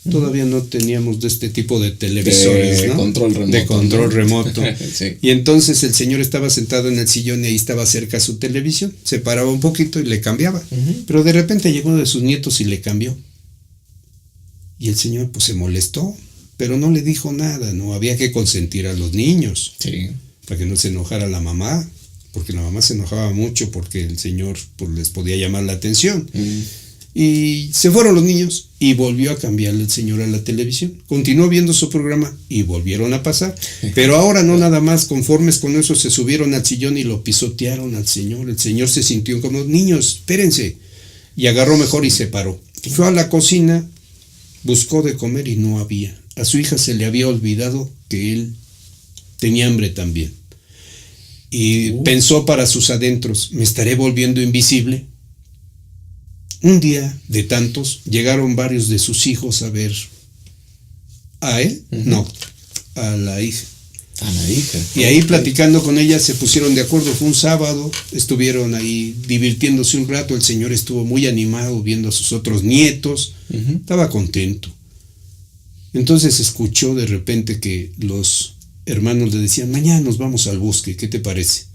Todavía no teníamos de este tipo de televisores, de ¿no? Control remoto. De control remoto. Sí. Y entonces el señor estaba sentado en el sillón y ahí estaba cerca a su televisión. Se paraba un poquito y le cambiaba. Pero de repente llegó uno de sus nietos y le cambió. Y el señor pues se molestó, pero no le dijo nada, ¿no? Había que consentir a los niños. Sí. Para que no se enojara la mamá, porque la mamá se enojaba mucho porque el señor pues les podía llamar la atención. Y se fueron los niños y volvió a cambiarle el señor a la televisión. Continuó viendo su programa y volvieron a pasar. Pero ahora no nada más, conformes con eso, se subieron al sillón y lo pisotearon al señor. El señor se sintió como, niños, espérense. Y agarró mejor y se paró. Fue a la cocina, buscó de comer y no había. A su hija se le había olvidado que él tenía hambre también. Y pensó para sus adentros, ¿me estaré volviendo invisible? Un día de tantos llegaron varios de sus hijos a ver a él, no, a la hija. A la hija. Y ahí platicando con ella se pusieron de acuerdo, fue un sábado, estuvieron ahí divirtiéndose un rato, el señor estuvo muy animado viendo a sus otros nietos, estaba contento. Entonces escuchó de repente que los hermanos le decían, mañana nos vamos al bosque, ¿qué te parece?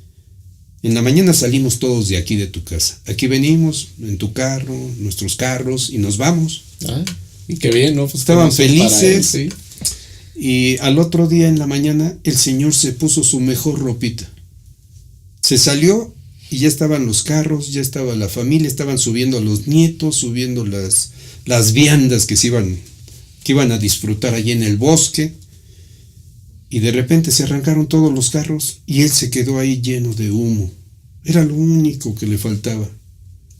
En la mañana salimos todos de aquí de tu casa. Aquí venimos, en tu carro, nuestros carros, y nos vamos. Y qué bien, ¿no? Pues estaban felices. Él, ¿sí? Y al otro día en la mañana, el señor se puso su mejor ropita. Se salió y ya estaban los carros, ya estaba la familia, estaban subiendo a los nietos, subiendo las viandas que iban a disfrutar allí en el bosque, y de repente se arrancaron todos los carros y él se quedó ahí lleno de humo. Era lo único que le faltaba.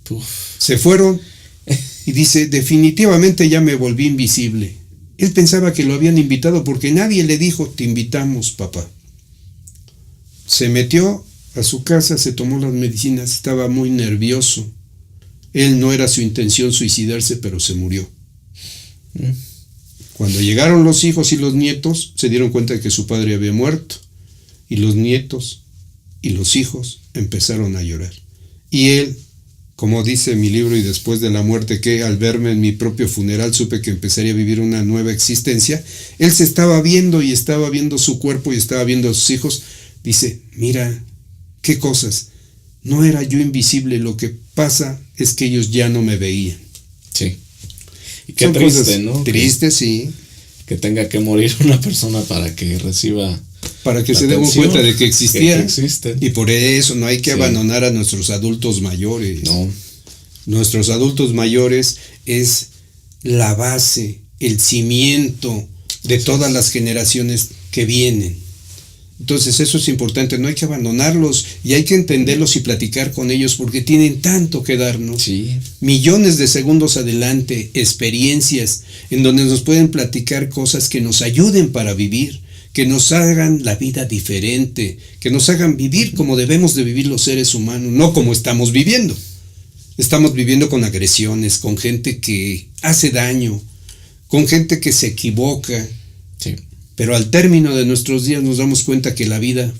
Uf. Se fueron y dice, definitivamente ya me volví invisible. Él pensaba que lo habían invitado porque nadie le dijo, te invitamos, papá. Se metió a su casa, se tomó las medicinas, estaba muy nervioso. Él no era su intención suicidarse, pero se murió. Cuando llegaron los hijos y los nietos, se dieron cuenta de que su padre había muerto. Y los nietos y los hijos empezaron a llorar. Y él, como dice mi libro, y después de la muerte, que al verme en mi propio funeral supe que empezaría a vivir una nueva existencia, él se estaba viendo y estaba viendo su cuerpo y estaba viendo a sus hijos. Dice, mira, qué cosas. No era yo invisible, lo que pasa es que ellos ya no me veían. Sí. Y qué Son triste, cosas ¿no? Tristes, sí. Que tenga que morir una persona para que reciba. Para que la se den atención cuenta de que existía. que existen. Y por eso no hay que Sí. abandonar a nuestros adultos mayores. No. Nuestros adultos mayores es la base, el cimiento de todas las generaciones que vienen. Entonces eso es importante, no hay que abandonarlos y hay que entenderlos y platicar con ellos porque tienen tanto que darnos. Sí. Millones de segundos adelante, experiencias en donde nos pueden platicar cosas que nos ayuden para vivir, que nos hagan la vida diferente, que nos hagan vivir como debemos de vivir los seres humanos, no como estamos viviendo. Estamos viviendo con agresiones, con gente que hace daño, con gente que se equivoca. Sí. Pero al término de nuestros días nos damos cuenta que la vida,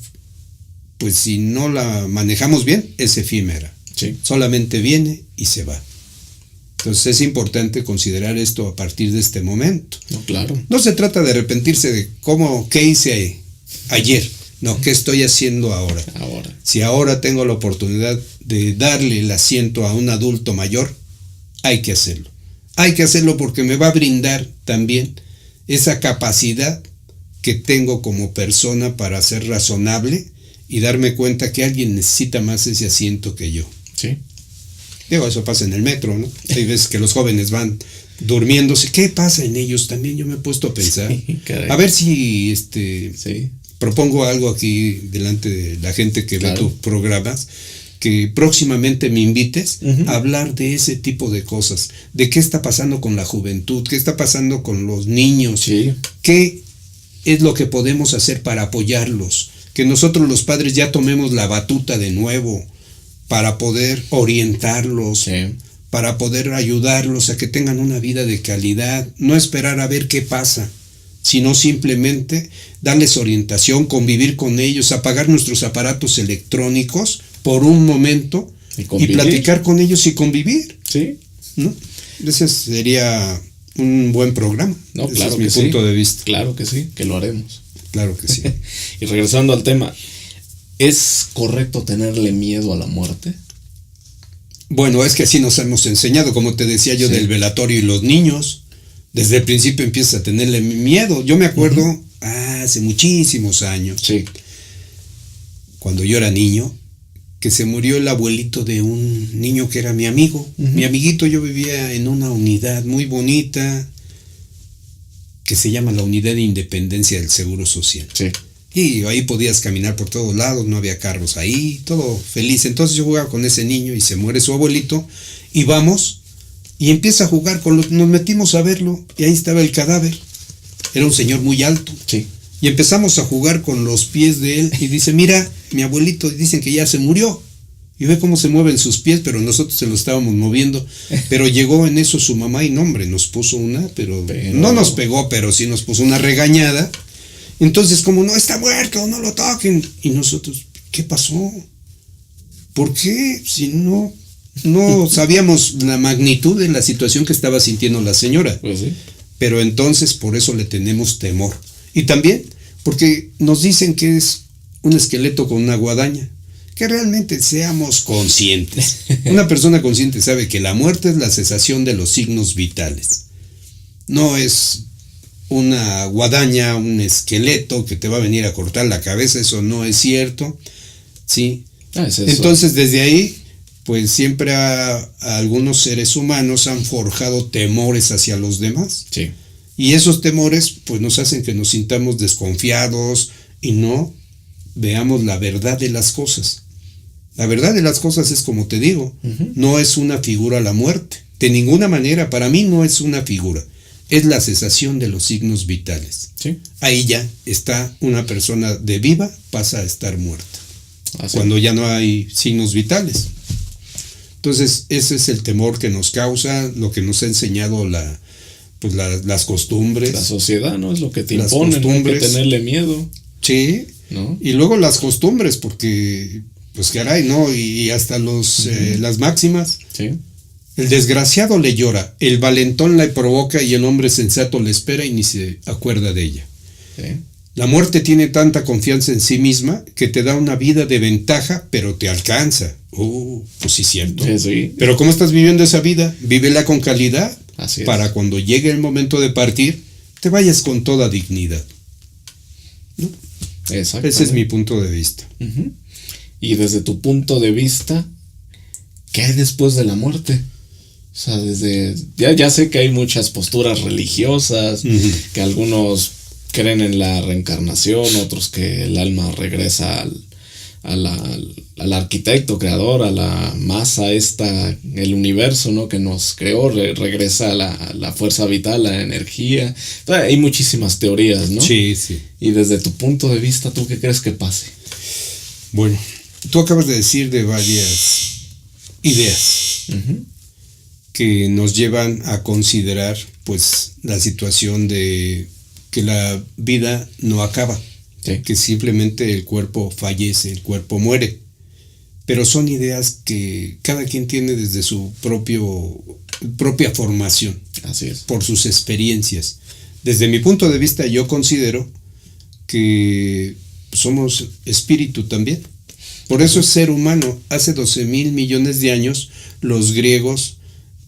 pues si no la manejamos bien, es efímera. Sí. Solamente viene y se va. Entonces es importante considerar esto a partir de este momento. No, claro. No se trata de arrepentirse de qué hice ayer. No, ¿qué estoy haciendo ahora? Ahora. Si ahora tengo la oportunidad de darle el asiento a un adulto mayor, hay que hacerlo. Hay que hacerlo porque me va a brindar también esa capacidad que tengo como persona para ser razonable y darme cuenta que alguien necesita más ese asiento que yo. Sí. Digo, eso pasa en el metro, ¿no? Hay veces que los jóvenes van durmiéndose. ¿Qué pasa en ellos? También yo me he puesto a pensar. Sí, caray. A ver si Sí. propongo algo aquí delante de la gente que Claro. ve tus programas, que próximamente me invites Ujú. a hablar de ese tipo de cosas, de qué está pasando con la juventud, qué está pasando con los niños, Sí. qué es lo que podemos hacer para apoyarlos, que nosotros los padres ya tomemos la batuta de nuevo para poder orientarlos, Sí. para poder ayudarlos a que tengan una vida de calidad, no esperar a ver qué pasa, sino simplemente darles orientación, convivir con ellos, apagar nuestros aparatos electrónicos por un momento Y y convivir. platicar con ellos y convivir, Sí. ¿no? Ese sería un buen programa. No, Ese claro es que mi sí. punto de vista. Claro que sí, que lo haremos. Claro que sí. Y regresando al tema, ¿es correcto tenerle miedo a la muerte? Bueno, es que así nos hemos enseñado, como te decía yo, Sí. del velatorio y los niños. Desde el principio empiezas a tenerle miedo. Yo me acuerdo, hace muchísimos años, Sí. cuando yo era niño, que se murió el abuelito de un niño que era mi amigo. Ujú. Mi amiguito, yo vivía en una unidad muy bonita que se llama la Unidad de Independencia del Seguro Social. Sí. Y ahí podías caminar por todos lados, no había carros ahí, todo feliz. Entonces yo jugaba con ese niño y se muere su abuelito y vamos y empieza a jugar con los... Nos metimos a verlo y ahí estaba el cadáver. Era un señor muy alto. Sí. Y empezamos a jugar con los pies de él y dice, mira, mi abuelito, dicen que ya se murió. Y ve cómo se mueven sus pies, pero nosotros se lo estábamos moviendo. Pero llegó en eso su mamá y no, hombre, nos puso una, pero no nos pegó, pero sí nos puso una regañada. Entonces, como no está muerto, no lo toquen. Y nosotros, ¿qué pasó? ¿Por qué? Si no sabíamos la magnitud de la situación que estaba sintiendo la señora. Pues sí. Pero entonces por eso le tenemos temor. Y también porque nos dicen que es un esqueleto con una guadaña. Que realmente seamos conscientes. Una persona consciente sabe que la muerte es la cesación de los signos vitales. No es una guadaña, un esqueleto que te va a venir a cortar la cabeza, eso no es cierto. ¿Sí? Es eso. Entonces, desde ahí, pues siempre a algunos seres humanos han forjado temores hacia los demás. Sí. Y esos temores, pues nos hacen que nos sintamos desconfiados y no veamos la verdad de las cosas. La verdad de las cosas es como te digo, no es una figura la muerte. De ninguna manera, para mí no es una figura. Es la cesación de los signos vitales. Sí. Ahí ya está una persona de viva, pasa a estar muerta. Así. Cuando ya no hay signos vitales. Entonces, ese es el temor que nos causa, lo que nos ha enseñado las costumbres. La sociedad, ¿no? Es lo que te las impone, no hay que costumbres. tenerle miedo, Sí. ¿no? Y luego las costumbres, porque, pues caray, ¿no? Y hasta las máximas. Sí. El desgraciado le llora, el valentón la provoca y el hombre sensato le espera y ni se acuerda de ella. Sí. La muerte tiene tanta confianza en sí misma que te da una vida de ventaja, pero te alcanza. Pues sí, cierto. Sí. Pero ¿cómo estás viviendo esa vida? Vívela con calidad. Así es. Para cuando llegue el momento de partir, te vayas con toda dignidad. ¿No? Exacto. Ese es mi punto de vista. Y desde tu punto de vista, ¿qué hay después de la muerte? O sea, ya sé que hay muchas posturas religiosas, que algunos creen en la reencarnación, otros que el alma regresa al arquitecto, creador, a la masa esta, el universo, ¿no? Que nos creó, regresa a la fuerza vital, a la energía. Entonces, hay muchísimas teorías, ¿no? Sí, sí. Y desde tu punto de vista, ¿tú qué crees que pase? Bueno, tú acabas de decir de varias ideas que nos llevan a considerar, pues, la situación de que la vida no acaba. Sí. Que simplemente el cuerpo fallece, el cuerpo muere. Pero son ideas que cada quien tiene desde su propia formación. Así es. Por sus experiencias. Desde mi punto de vista, yo considero que somos espíritu también. Por eso es ser humano. Hace 12,000 millones de años, los griegos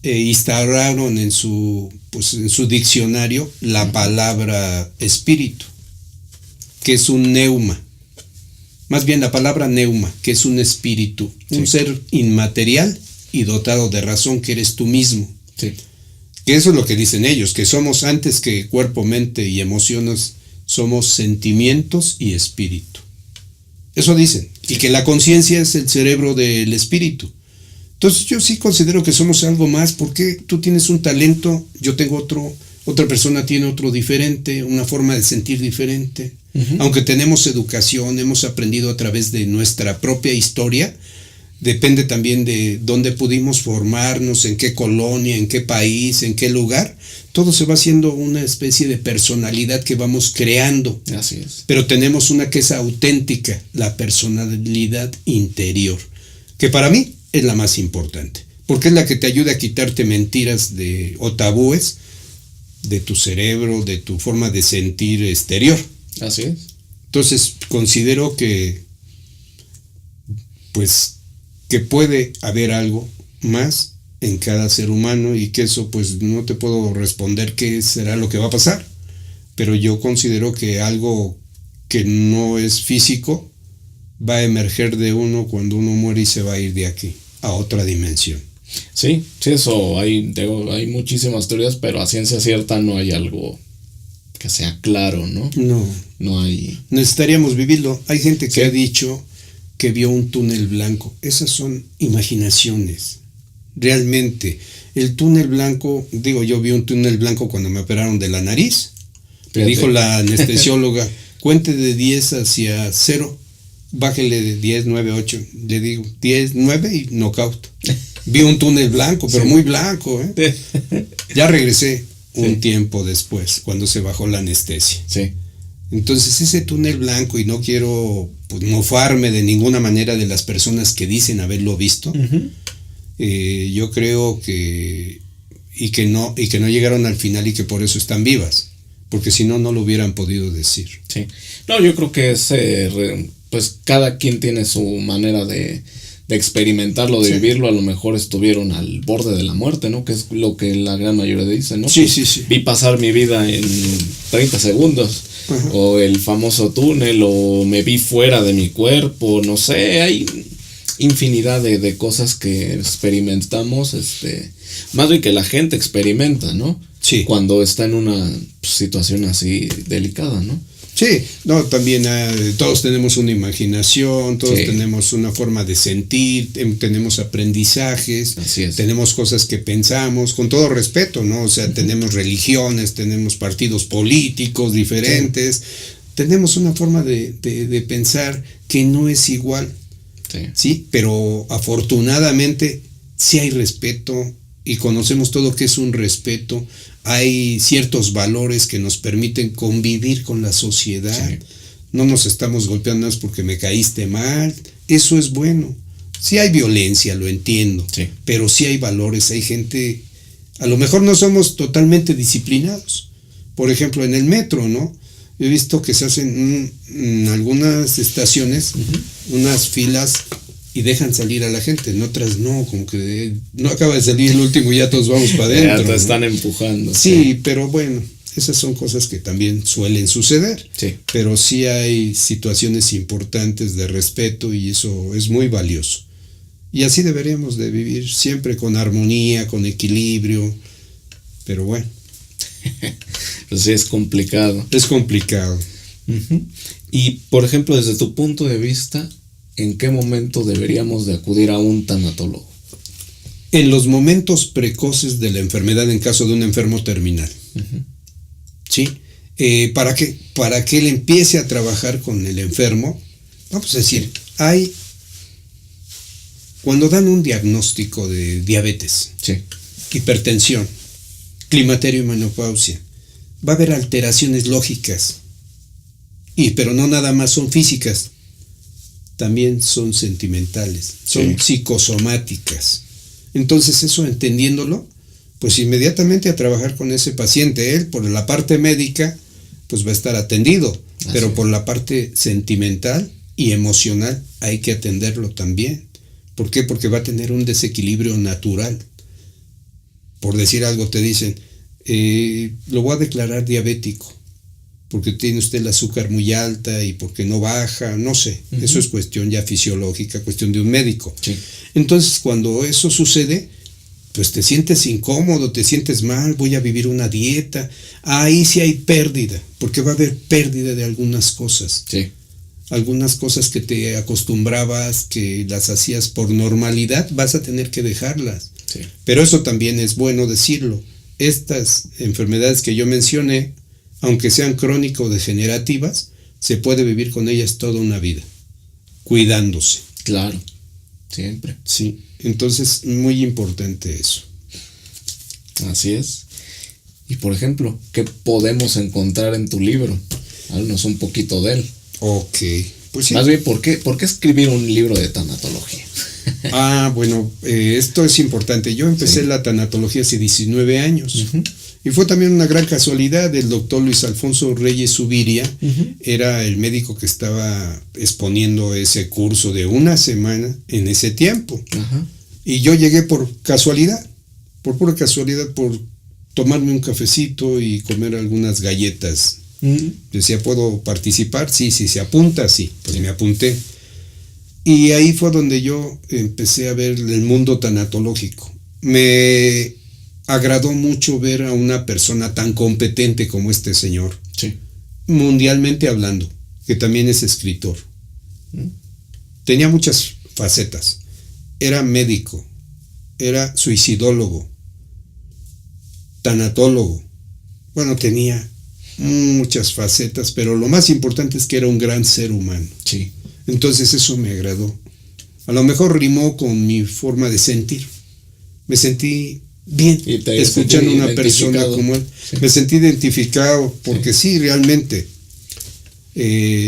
instauraron en su diccionario la palabra espíritu, que es un neuma. Más bien la palabra neuma, que es un espíritu, un ser inmaterial y dotado de razón, que eres tú mismo. Sí. Que eso es lo que dicen ellos, que somos antes que cuerpo, mente y emociones, somos sentimientos y espíritu. Eso dicen. Y que la conciencia es el cerebro del espíritu. Entonces yo sí considero que somos algo más, porque tú tienes un talento, yo tengo otro, otra persona tiene otro diferente, una forma de sentir diferente. Aunque tenemos educación, hemos aprendido a través de nuestra propia historia, depende también de dónde pudimos formarnos, en qué colonia, en qué país, en qué lugar. Todo se va haciendo una especie de personalidad que vamos creando. Así es. Pero tenemos una que es auténtica, la personalidad interior, que para mí es la más importante, porque es la que te ayuda a quitarte mentiras o tabúes de tu cerebro, de tu forma de sentir exterior. Así es. Entonces considero que puede haber algo más en cada ser humano, y que eso pues no te puedo responder qué será lo que va a pasar, pero yo considero que algo que no es físico va a emerger de uno cuando uno muere y se va a ir de aquí a otra dimensión. Sí, eso hay muchísimas teorías, pero a ciencia cierta no hay algo que sea claro, ¿no? No hay. Necesitaríamos vivirlo. Hay gente que ha dicho que vio un túnel blanco. Esas son imaginaciones. Realmente, el túnel blanco, yo vi un túnel blanco cuando me operaron de la nariz. Me dijo la anestesióloga, cuente de 10 hacia 0, bájele de 10, 9, 8. Le digo, 10, 9 y knockout. Vi un túnel blanco, pero muy blanco, ¿eh? Ya regresé un tiempo después, cuando se bajó la anestesia. Sí. Entonces ese túnel blanco, y no quiero mofarme de ninguna manera de las personas que dicen haberlo visto, yo creo que no llegaron al final y que por eso están vivas, porque si no, no lo hubieran podido decir. Sí. No, yo creo que pues cada quien tiene su manera de experimentarlo, de vivirlo. A lo mejor estuvieron al borde de la muerte, ¿no? Que es lo que la gran mayoría dicen, ¿no? Sí. Vi pasar mi vida en 30 segundos. O el famoso túnel, o me vi fuera de mi cuerpo, no sé, hay infinidad de cosas que experimentamos, más bien que la gente experimenta, ¿no? Sí. Cuando está en una situación así delicada, ¿no? Sí, no, también todos tenemos una imaginación, todos Sí. tenemos una forma de sentir, tenemos aprendizajes, Así es. tenemos cosas que pensamos, con todo respeto, ¿no? O sea, tenemos religiones, tenemos partidos políticos diferentes, tenemos una forma de pensar que no es igual, Sí. ¿sí? Pero afortunadamente sí hay respeto y conocemos todo que es un respeto. Hay ciertos valores que nos permiten convivir con la sociedad. Sí. No nos estamos golpeando más porque me caíste mal. Eso es bueno. Sí hay violencia, lo entiendo. Sí. Pero sí hay valores. Hay gente. A lo mejor no somos totalmente disciplinados. Por ejemplo, en el metro, ¿no? He visto que se hacen en algunas estaciones unas filas y dejan salir a la gente, en otras no, como que no acaba de salir el último y ya todos vamos para adentro. Ya te ¿no? están empujando. Sí, pero bueno, esas son cosas que también suelen suceder. Sí. Pero sí hay situaciones importantes de respeto y eso es muy valioso. Y así deberíamos de vivir siempre con armonía, con equilibrio. Pero bueno. Pues sí, es complicado. Es complicado. Uh-huh. Y, por ejemplo, desde tu punto de vista, ¿en qué momento deberíamos de acudir a un tanatólogo? En los momentos precoces de la enfermedad en caso de un enfermo terminal. Uh-huh. ¿Sí? ¿Para qué? Para que él empiece a trabajar con el enfermo. Vamos a decir, cuando dan un diagnóstico de diabetes, Sí. hipertensión, climaterio y menopausia, va a haber alteraciones lógicas, pero no nada más son físicas, también son sentimentales, son psicosomáticas. Entonces eso entendiéndolo, pues inmediatamente a trabajar con ese paciente. Él por la parte médica pues va a estar atendido, pero por la parte sentimental y emocional hay que atenderlo también. ¿Por qué? Porque va a tener un desequilibrio natural. Por decir algo te dicen, lo voy a declarar diabético porque tiene usted el azúcar muy alta y porque no baja, no sé, eso es cuestión ya fisiológica, cuestión de un médico. Sí. Entonces cuando eso sucede, pues te sientes incómodo, te sientes mal, voy a vivir una dieta, ahí sí hay pérdida, porque va a haber pérdida de algunas cosas. Sí. Algunas cosas que te acostumbrabas, que las hacías por normalidad, vas a tener que dejarlas. Sí. Pero eso también es bueno decirlo. Estas enfermedades que yo mencioné, aunque sean crónico-degenerativas, se puede vivir con ellas toda una vida, cuidándose. Claro, siempre. Sí, entonces muy importante eso. Así es. Y por ejemplo, ¿qué podemos encontrar en tu libro? Háblanos un poquito de él. Ok, pues sí. Más bien, ¿por qué escribir un libro de tanatología? Bueno, esto es importante. Yo empecé la tanatología hace 19 años. Y fue también una gran casualidad. El doctor Luis Alfonso Reyes Zuviria era el médico que estaba exponiendo ese curso de una semana en ese tiempo. Ajá. Y yo llegué por casualidad, por pura casualidad, por tomarme un cafecito y comer algunas galletas. Decía, ¿puedo participar? Sí, se apunta, sí. Pues me apunté. Y ahí fue donde yo empecé a ver el mundo tanatológico. Me agradó mucho ver a una persona tan competente como este señor. Sí. Mundialmente hablando, que también es escritor. Tenía muchas facetas. Era médico, era suicidólogo, tanatólogo. Bueno, tenía muchas facetas, pero lo más importante es que era un gran ser humano. Sí. Entonces eso me agradó. A lo mejor rimó con mi forma de sentir. Me sentí bien escuchando a una persona como él. Sí. Me sentí identificado porque sí realmente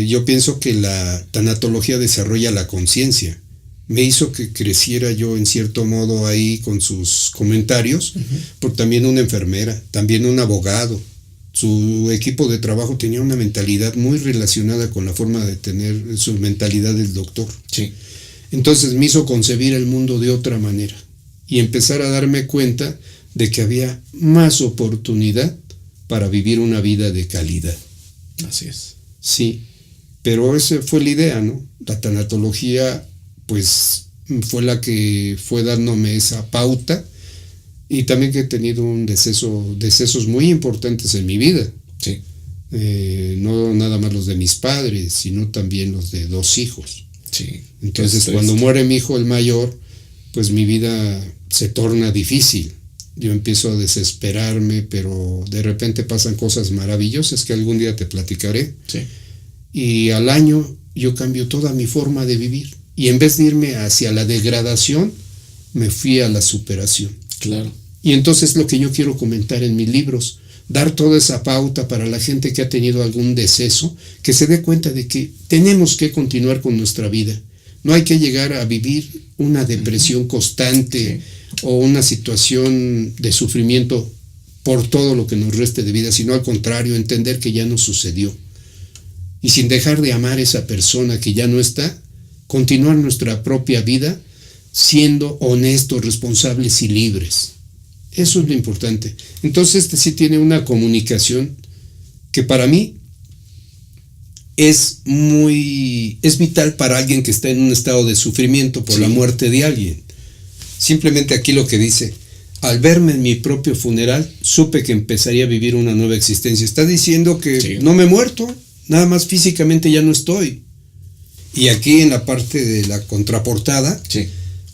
yo pienso que la tanatología desarrolla la conciencia. Me hizo que creciera yo en cierto modo ahí con sus comentarios, porque también una enfermera, también un abogado. Su equipo de trabajo tenía una mentalidad muy relacionada con la forma de tener su mentalidad del doctor. Sí. Entonces me hizo concebir el mundo de otra manera y empezar a darme cuenta de que había más oportunidad para vivir una vida de calidad. Así es. Sí, pero esa fue la idea, ¿no? La tanatología, pues, fue la que fue dándome esa pauta, y también que he tenido decesos muy importantes en mi vida. Sí. No nada más los de mis padres, sino también los de 2 hijos. Sí. Entonces, cuando muere mi hijo el mayor, pues mi vida se torna difícil. Yo empiezo a desesperarme, pero de repente pasan cosas maravillosas que algún día te platicaré. Sí. Y al año yo cambio toda mi forma de vivir. Y en vez de irme hacia la degradación, me fui a la superación. Claro. Y entonces lo que yo quiero comentar en mis libros, dar toda esa pauta para la gente que ha tenido algún deceso, que se dé cuenta de que tenemos que continuar con nuestra vida. No hay que llegar a vivir una depresión constante o una situación de sufrimiento por todo lo que nos reste de vida, sino al contrario, entender que ya nos sucedió. Y sin dejar de amar a esa persona que ya no está, continuar nuestra propia vida siendo honestos, responsables y libres. Eso es lo importante. Entonces sí tiene una comunicación que para mí es vital para alguien que está en un estado de sufrimiento por la muerte de alguien. Simplemente aquí lo que dice: al verme en mi propio funeral, supe que empezaría a vivir una nueva existencia. Está diciendo que no me he muerto, nada más físicamente ya no estoy. Y aquí en la parte de la contraportada,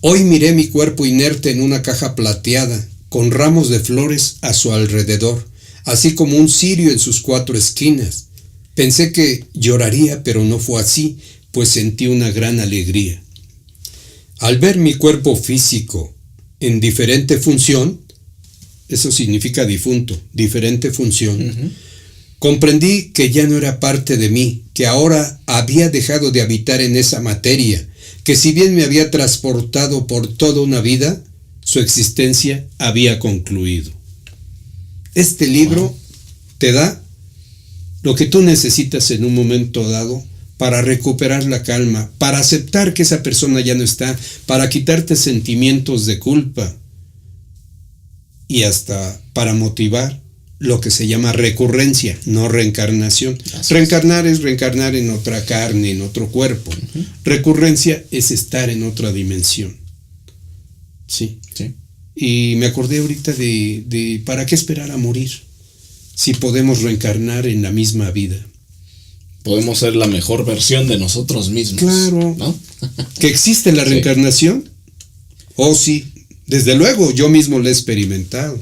hoy miré mi cuerpo inerte en una caja plateada, con ramos de flores a su alrededor, así como un cirio en sus 4 esquinas. Pensé que lloraría, pero no fue así, pues sentí una gran alegría. Al ver mi cuerpo físico en diferente función, eso significa difunto, diferente función, comprendí que ya no era parte de mí, que ahora había dejado de habitar en esa materia, que si bien me había transportado por toda una vida, su existencia había concluido. Este libro te da lo que tú necesitas en un momento dado para recuperar la calma, para aceptar que esa persona ya no está, para quitarte sentimientos de culpa y hasta para motivar lo que se llama recurrencia, no reencarnación. Reencarnar es reencarnar en otra carne, en otro cuerpo. Recurrencia es estar en otra dimensión. Sí. Y me acordé ahorita de ¿para qué esperar a morir si podemos reencarnar en la misma vida? Podemos ser la mejor versión de nosotros mismos. Claro. ¿No? ¿Que existe la reencarnación? Oh, sí. Desde luego, yo mismo lo he experimentado.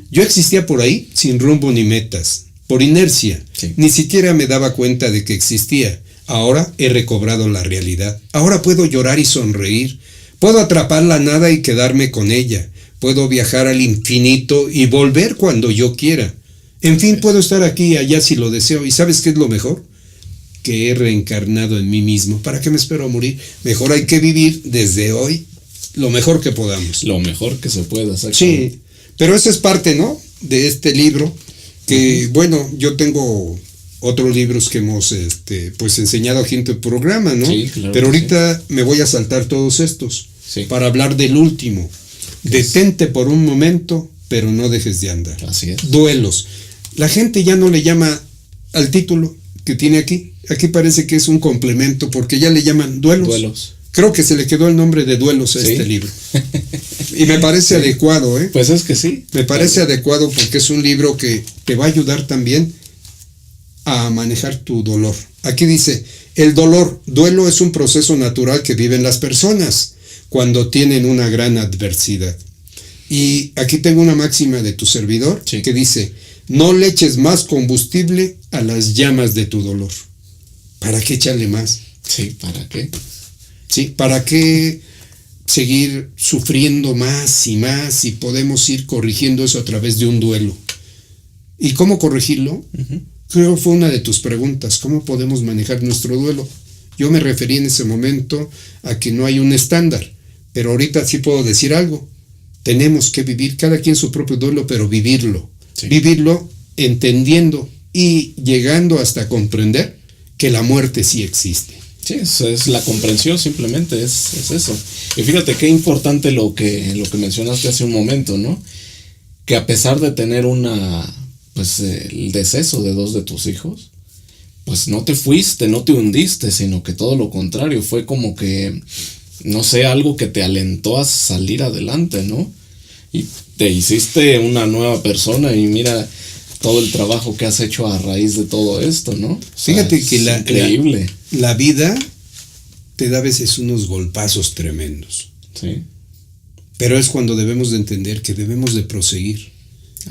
Yo existía por ahí sin rumbo ni metas, por inercia. Ni siquiera me daba cuenta de que existía. Ahora he recobrado la realidad. Ahora puedo llorar y sonreír. Puedo atrapar la nada y quedarme con ella. Puedo viajar al infinito y volver cuando yo quiera. En fin, puedo estar aquí y allá si lo deseo. ¿Y sabes qué es lo mejor? Que he reencarnado en mí mismo. ¿Para qué me espero a morir? Mejor hay que vivir desde hoy lo mejor que podamos. Lo mejor que se pueda hacer. Sí, pero eso es parte, ¿no?, de este libro. Que, bueno, yo tengo otros libros que hemos pues enseñado aquí en tu programa, ¿no? Sí, claro. Pero ahorita me voy a saltar todos estos para hablar del último. Detente por un momento, pero no dejes de andar. Así es. Duelos. La gente ya no le llama al título que tiene aquí. Aquí parece que es un complemento porque ya le llaman duelos. Creo que se le quedó el nombre de duelos a este libro. Y me parece adecuado, ¿eh? Pues es que sí. Me parece adecuado porque es un libro que te va a ayudar también a manejar tu dolor. Aquí dice: el duelo es un proceso natural que viven las personas cuando tienen una gran adversidad. Y aquí tengo una máxima de tu servidor que dice: no le eches más combustible a las llamas de tu dolor. ¿Para qué echarle más? Sí, ¿para qué? Sí, ¿para qué seguir sufriendo más y más si podemos ir corrigiendo eso a través de un duelo? ¿Y cómo corregirlo? Creo que fue una de tus preguntas. ¿Cómo podemos manejar nuestro duelo? Yo me referí en ese momento a que no hay un estándar, pero ahorita sí puedo decir algo. Tenemos que vivir cada quien su propio duelo, pero vivirlo. Vivirlo entendiendo y llegando hasta comprender que la muerte sí existe. Sí, es la comprensión, simplemente es eso. Y fíjate qué importante lo que mencionaste hace un momento, ¿no? Que a pesar de tener el deceso de 2 de tus hijos, pues no te fuiste, no te hundiste, sino que todo lo contrario, fue como que no sé, algo que te alentó a salir adelante, ¿no? Y te hiciste una nueva persona y mira todo el trabajo que has hecho a raíz de todo esto, ¿no? O sea, Fíjate que increíble. La vida te da a veces unos golpazos tremendos. Sí. Pero es cuando debemos de entender que debemos de proseguir.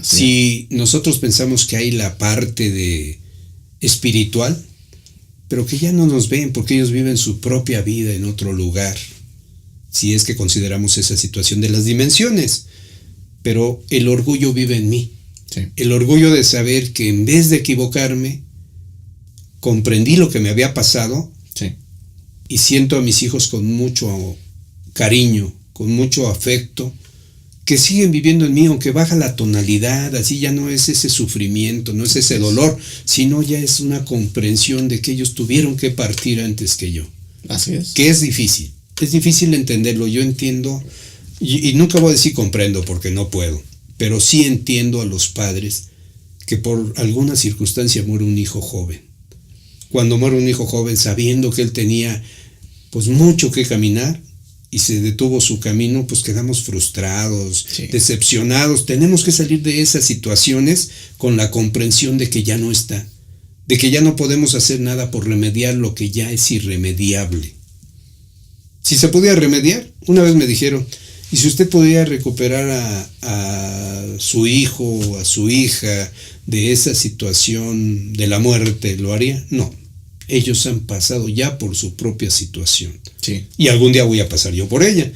Si nosotros pensamos que hay la parte de espiritual, pero que ya no nos ven porque ellos viven su propia vida en otro lugar, si es que consideramos esa situación de las dimensiones. Pero el orgullo vive en mí. Sí. El orgullo de saber que en vez de equivocarme, comprendí lo que me había pasado. Sí. Y siento a mis hijos con mucho cariño, con mucho afecto, que siguen viviendo en mí, aunque baja la tonalidad, así ya no es ese sufrimiento, no es ese dolor, sino ya es una comprensión de que ellos tuvieron que partir antes que yo. Así es. Que es difícil entenderlo, yo entiendo, y nunca voy a decir comprendo porque no puedo, pero sí entiendo a los padres que por alguna circunstancia muere un hijo joven. Cuando muere un hijo joven sabiendo que él tenía pues mucho que caminar y se detuvo su camino, pues quedamos frustrados, decepcionados. Tenemos que salir de esas situaciones con la comprensión de que ya no está, de que ya no podemos hacer nada por remediar lo que ya es irremediable. Si se podía remediar, una vez me dijeron, ¿y si usted podía recuperar a su hijo o a su hija de esa situación de la muerte, lo haría? No. Ellos han pasado ya por su propia situación. Sí. Y algún día voy a pasar yo por ella.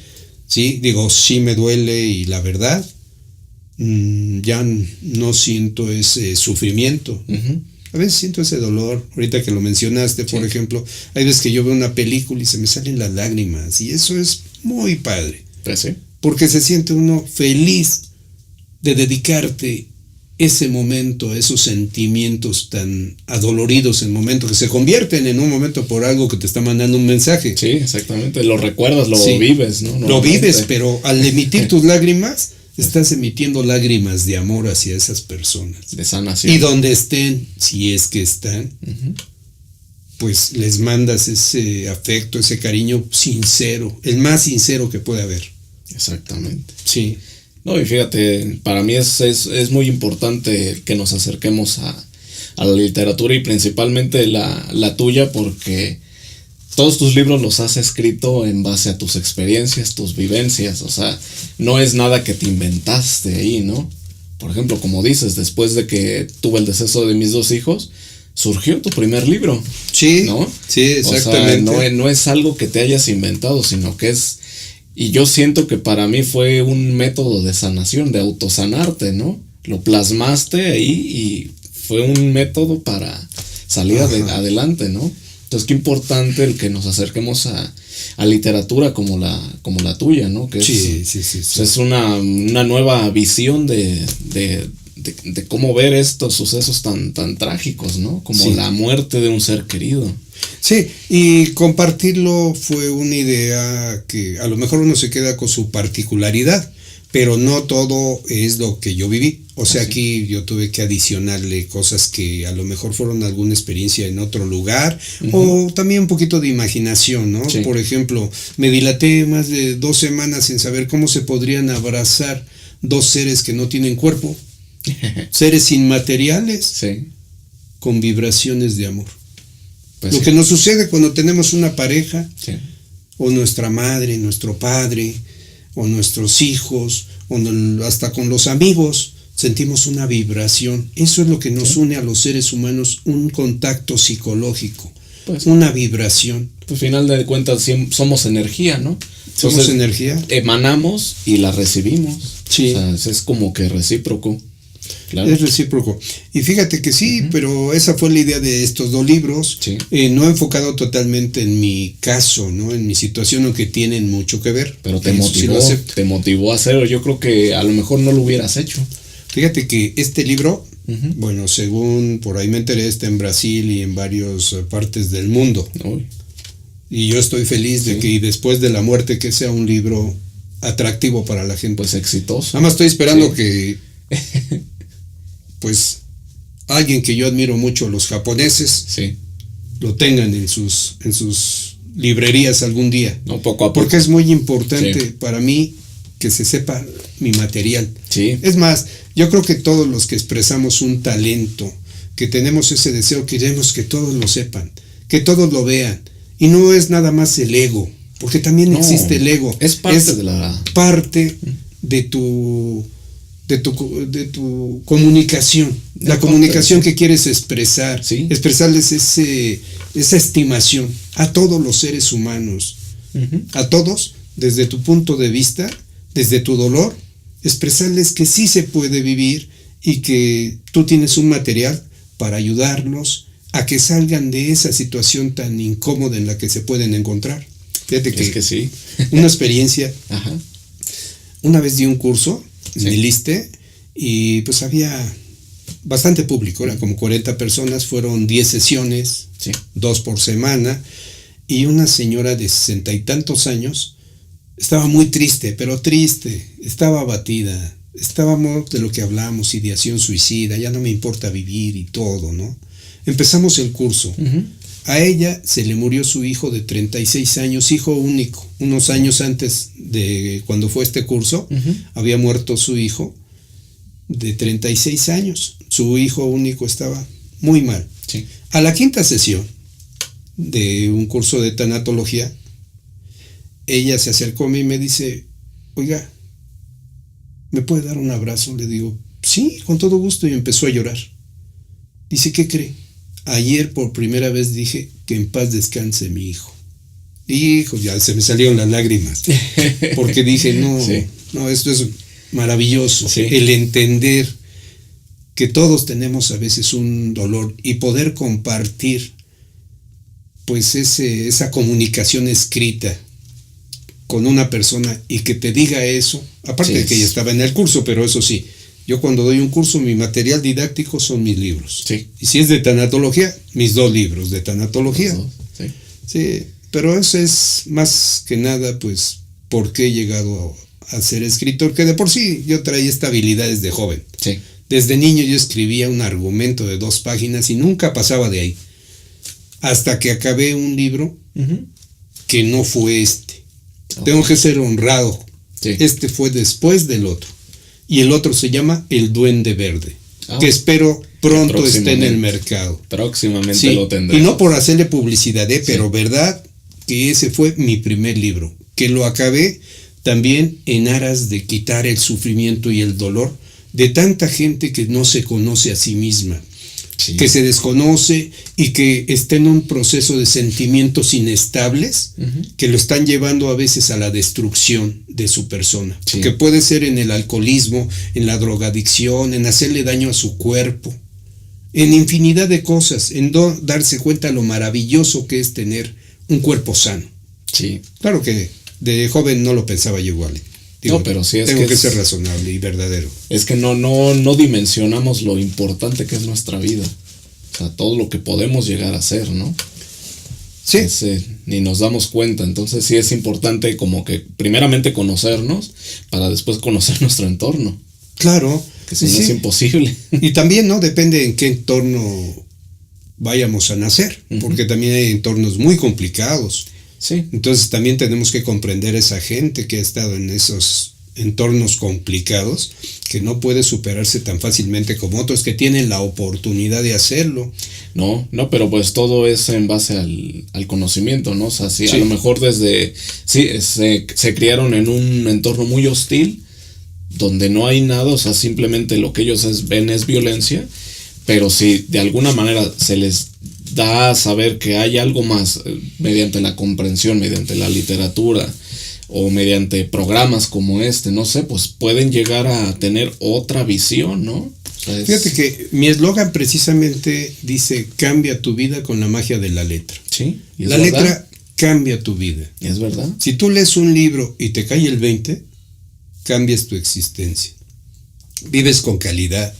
Sí, digo, sí me duele y la verdad, ya no siento ese sufrimiento. Uh-huh. A veces siento ese dolor. Ahorita que lo mencionaste, por ejemplo, hay veces que yo veo una película y se me salen las lágrimas. Y eso es muy padre. Pues sí. Porque se siente uno feliz de dedicarte ese momento, esos sentimientos tan adoloridos en momentos que se convierten en un momento por algo que te está mandando un mensaje. Sí, exactamente. Lo recuerdas, lo vives, ¿no? Lo vives, pero al emitir tus lágrimas, estás emitiendo lágrimas de amor hacia esas personas. De sanación. Y donde estén, si es que están, pues les mandas ese afecto, ese cariño sincero, el más sincero que puede haber. Exactamente. Sí. No, y fíjate, para mí es muy importante que nos acerquemos a la literatura y principalmente la tuya, porque todos tus libros los has escrito en base a tus experiencias, tus vivencias, o sea, no es nada que te inventaste ahí, ¿no? Por ejemplo, como dices, después de que tuve el deceso de mis 2 hijos, surgió tu primer libro. Sí, ¿no? Sí, exactamente. O sea, no es algo que te hayas inventado, sino que es... Y yo siento que para mí fue un método de sanación, de autosanarte, ¿no? Lo plasmaste ahí y fue un método para salir adelante, ¿no? Entonces, qué importante el que nos acerquemos a literatura como la tuya, ¿no? Que es una nueva visión de cómo ver estos sucesos tan trágicos, ¿no? Como la muerte de un ser querido. Sí, y compartirlo fue una idea que a lo mejor uno se queda con su particularidad, pero no todo es lo que yo viví. O sea, aquí yo tuve que adicionarle cosas que a lo mejor fueron alguna experiencia en otro lugar, o también un poquito de imaginación, ¿no? Sí. Por ejemplo, me dilaté más de 2 semanas en saber cómo se podrían abrazar 2 seres que no tienen cuerpo, seres inmateriales, con vibraciones de amor. Pues lo que nos sucede cuando tenemos una pareja, o nuestra madre, nuestro padre, o nuestros hijos, o hasta con los amigos, sentimos una vibración. Eso es lo que nos une a los seres humanos, un contacto psicológico, pues, una vibración. Pues al final de cuentas somos energía, ¿no? Somos energía. Emanamos y la recibimos. Sí. O sea, es como que recíproco. Claro. Es recíproco. Y fíjate que pero esa fue la idea de estos 2 libros. Sí. No enfocado totalmente en mi caso, ¿no? En mi situación, aunque tienen mucho que ver. Pero te motivó a hacerlo. Yo creo que a lo mejor no lo hubieras hecho. Fíjate que este libro, bueno, según por ahí me enteré, está en Brasil y en varias partes del mundo. Uy. Y yo estoy feliz de que después de la muerte que sea un libro atractivo para la gente. Pues exitoso. Nada más estoy esperando que pues alguien que yo admiro mucho, los japoneses, lo tengan en sus librerías algún día. No, poco a poco. Porque es muy importante Sí. para mí que se sepa mi material. Sí. Es más, yo creo que todos los que expresamos un talento, que tenemos ese deseo, queremos que todos lo sepan, que todos lo vean. Y no es nada más el ego, porque también No, existe el ego. es parte de la... parte de tu comunicación, la comunicación que quieres expresar, Sí. expresarles esa estimación a todos los seres humanos, a todos, desde tu punto de vista, desde tu dolor, expresarles que sí se puede vivir y que tú tienes un material para ayudarlos a que salgan de esa situación tan incómoda en la que se pueden encontrar. Fíjate Es que sí. una experiencia. Ajá. Una vez di un curso en Sí. el ISSSTE y pues había bastante público, eran como 40 personas, fueron 10 sesiones, Sí. 2 por semana, y una señora de 60 y tantos años estaba muy triste, pero triste, estaba abatida, estábamos de lo que hablamos, ideación suicida, ya no me importa vivir y todo, ¿no? Empezamos el curso. A ella se le murió su hijo de 36 años, hijo único. Unos años antes de cuando fue este curso, había muerto su hijo de 36 años. Su hijo único estaba muy mal. Sí. A la quinta sesión de un curso de tanatología, ella se acercó a mí y me dice, oiga, ¿me puede dar un abrazo? Le digo, sí, con todo gusto, y empezó a llorar. Dice, ¿qué cree? Ayer por primera vez dije que en paz descanse mi hijo. Hijo, ya se me salieron las lágrimas. Porque dije, no, Sí. no, esto es maravilloso. Sí. El entender que todos tenemos a veces un dolor y poder compartir pues esa comunicación escrita con una persona y que te diga eso, aparte Sí, de que ella estaba en el curso, pero eso sí, yo cuando doy un curso, mi material didáctico son mis libros. Sí. Y si es de tanatología, mis 2 libros de tanatología. Sí. Sí, pero eso es más que nada, pues, por qué he llegado a ser escritor, que de por sí yo traía esta habilidad desde joven. Sí. Desde niño yo escribía un argumento de 2 páginas y nunca pasaba de ahí. Hasta que acabé un libro que no fue este. Okay. Tengo que ser honrado. Sí. Este fue después del otro. Y el otro se llama El Duende Verde, que espero pronto esté en el mercado. Próximamente Sí, lo tendré. y no por hacerle publicidad, pero verdad que ese fue mi primer libro, que lo acabé también en aras de quitar el sufrimiento y el dolor de tanta gente que no se conoce a sí misma, Sí. que se desconoce y que está en un proceso de sentimientos inestables que lo están llevando a veces a la destrucción de su persona, Sí. que puede ser en el alcoholismo, en la drogadicción, en hacerle daño a su cuerpo, en infinidad de cosas, en darse cuenta lo maravilloso que es tener un cuerpo sano. Sí. Claro que de joven no lo pensaba yo igual. Digo, No, pero sí es tengo que que es- ser razonable y verdadero. Es que no dimensionamos lo importante que es nuestra vida. O sea, todo lo que podemos llegar a ser, ¿no? Sí, Ni nos damos cuenta. Entonces sí es importante como que primeramente conocernos para después conocer nuestro entorno. claro. Que si Sí, no es sí. imposible. Y también, ¿no? Depende en qué entorno vayamos a nacer, porque también hay entornos muy complicados. Sí. Entonces también tenemos que comprender a esa gente que ha estado en esos entornos complicados, que no puede superarse tan fácilmente como otros que tienen la oportunidad de hacerlo. No, pero pues todo es en base al conocimiento, ¿no? O sea, sí, Sí. a lo mejor se criaron en un entorno muy hostil, donde no hay nada, o sea, simplemente lo que ellos ven es violencia, pero si de alguna manera se les da a saber que hay algo más mediante la comprensión, mediante la literatura o mediante programas como este, no sé, pues pueden llegar a tener otra visión, ¿no? O sea, Fíjate que mi eslogan precisamente dice, cambia tu vida con la magia de la letra. sí, y es La verdad, letra cambia tu vida. es verdad. Si tú lees un libro y te cae el 20, cambias tu existencia. Vives con calidad,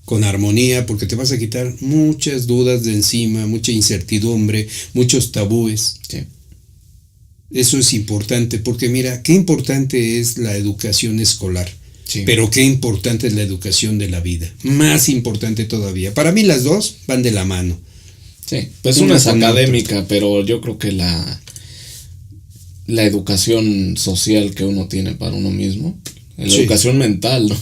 con armonía, porque te vas a quitar muchas dudas de encima, mucha incertidumbre, muchos tabúes. Sí. Eso es importante, porque mira, qué importante es la educación escolar, Sí. pero qué importante es la educación de la vida. Más importante todavía. Para mí las dos van de la mano. Sí, pues Una una es con académica, pero yo creo que la la educación social que uno tiene para uno mismo, la Sí. educación mental, ¿no?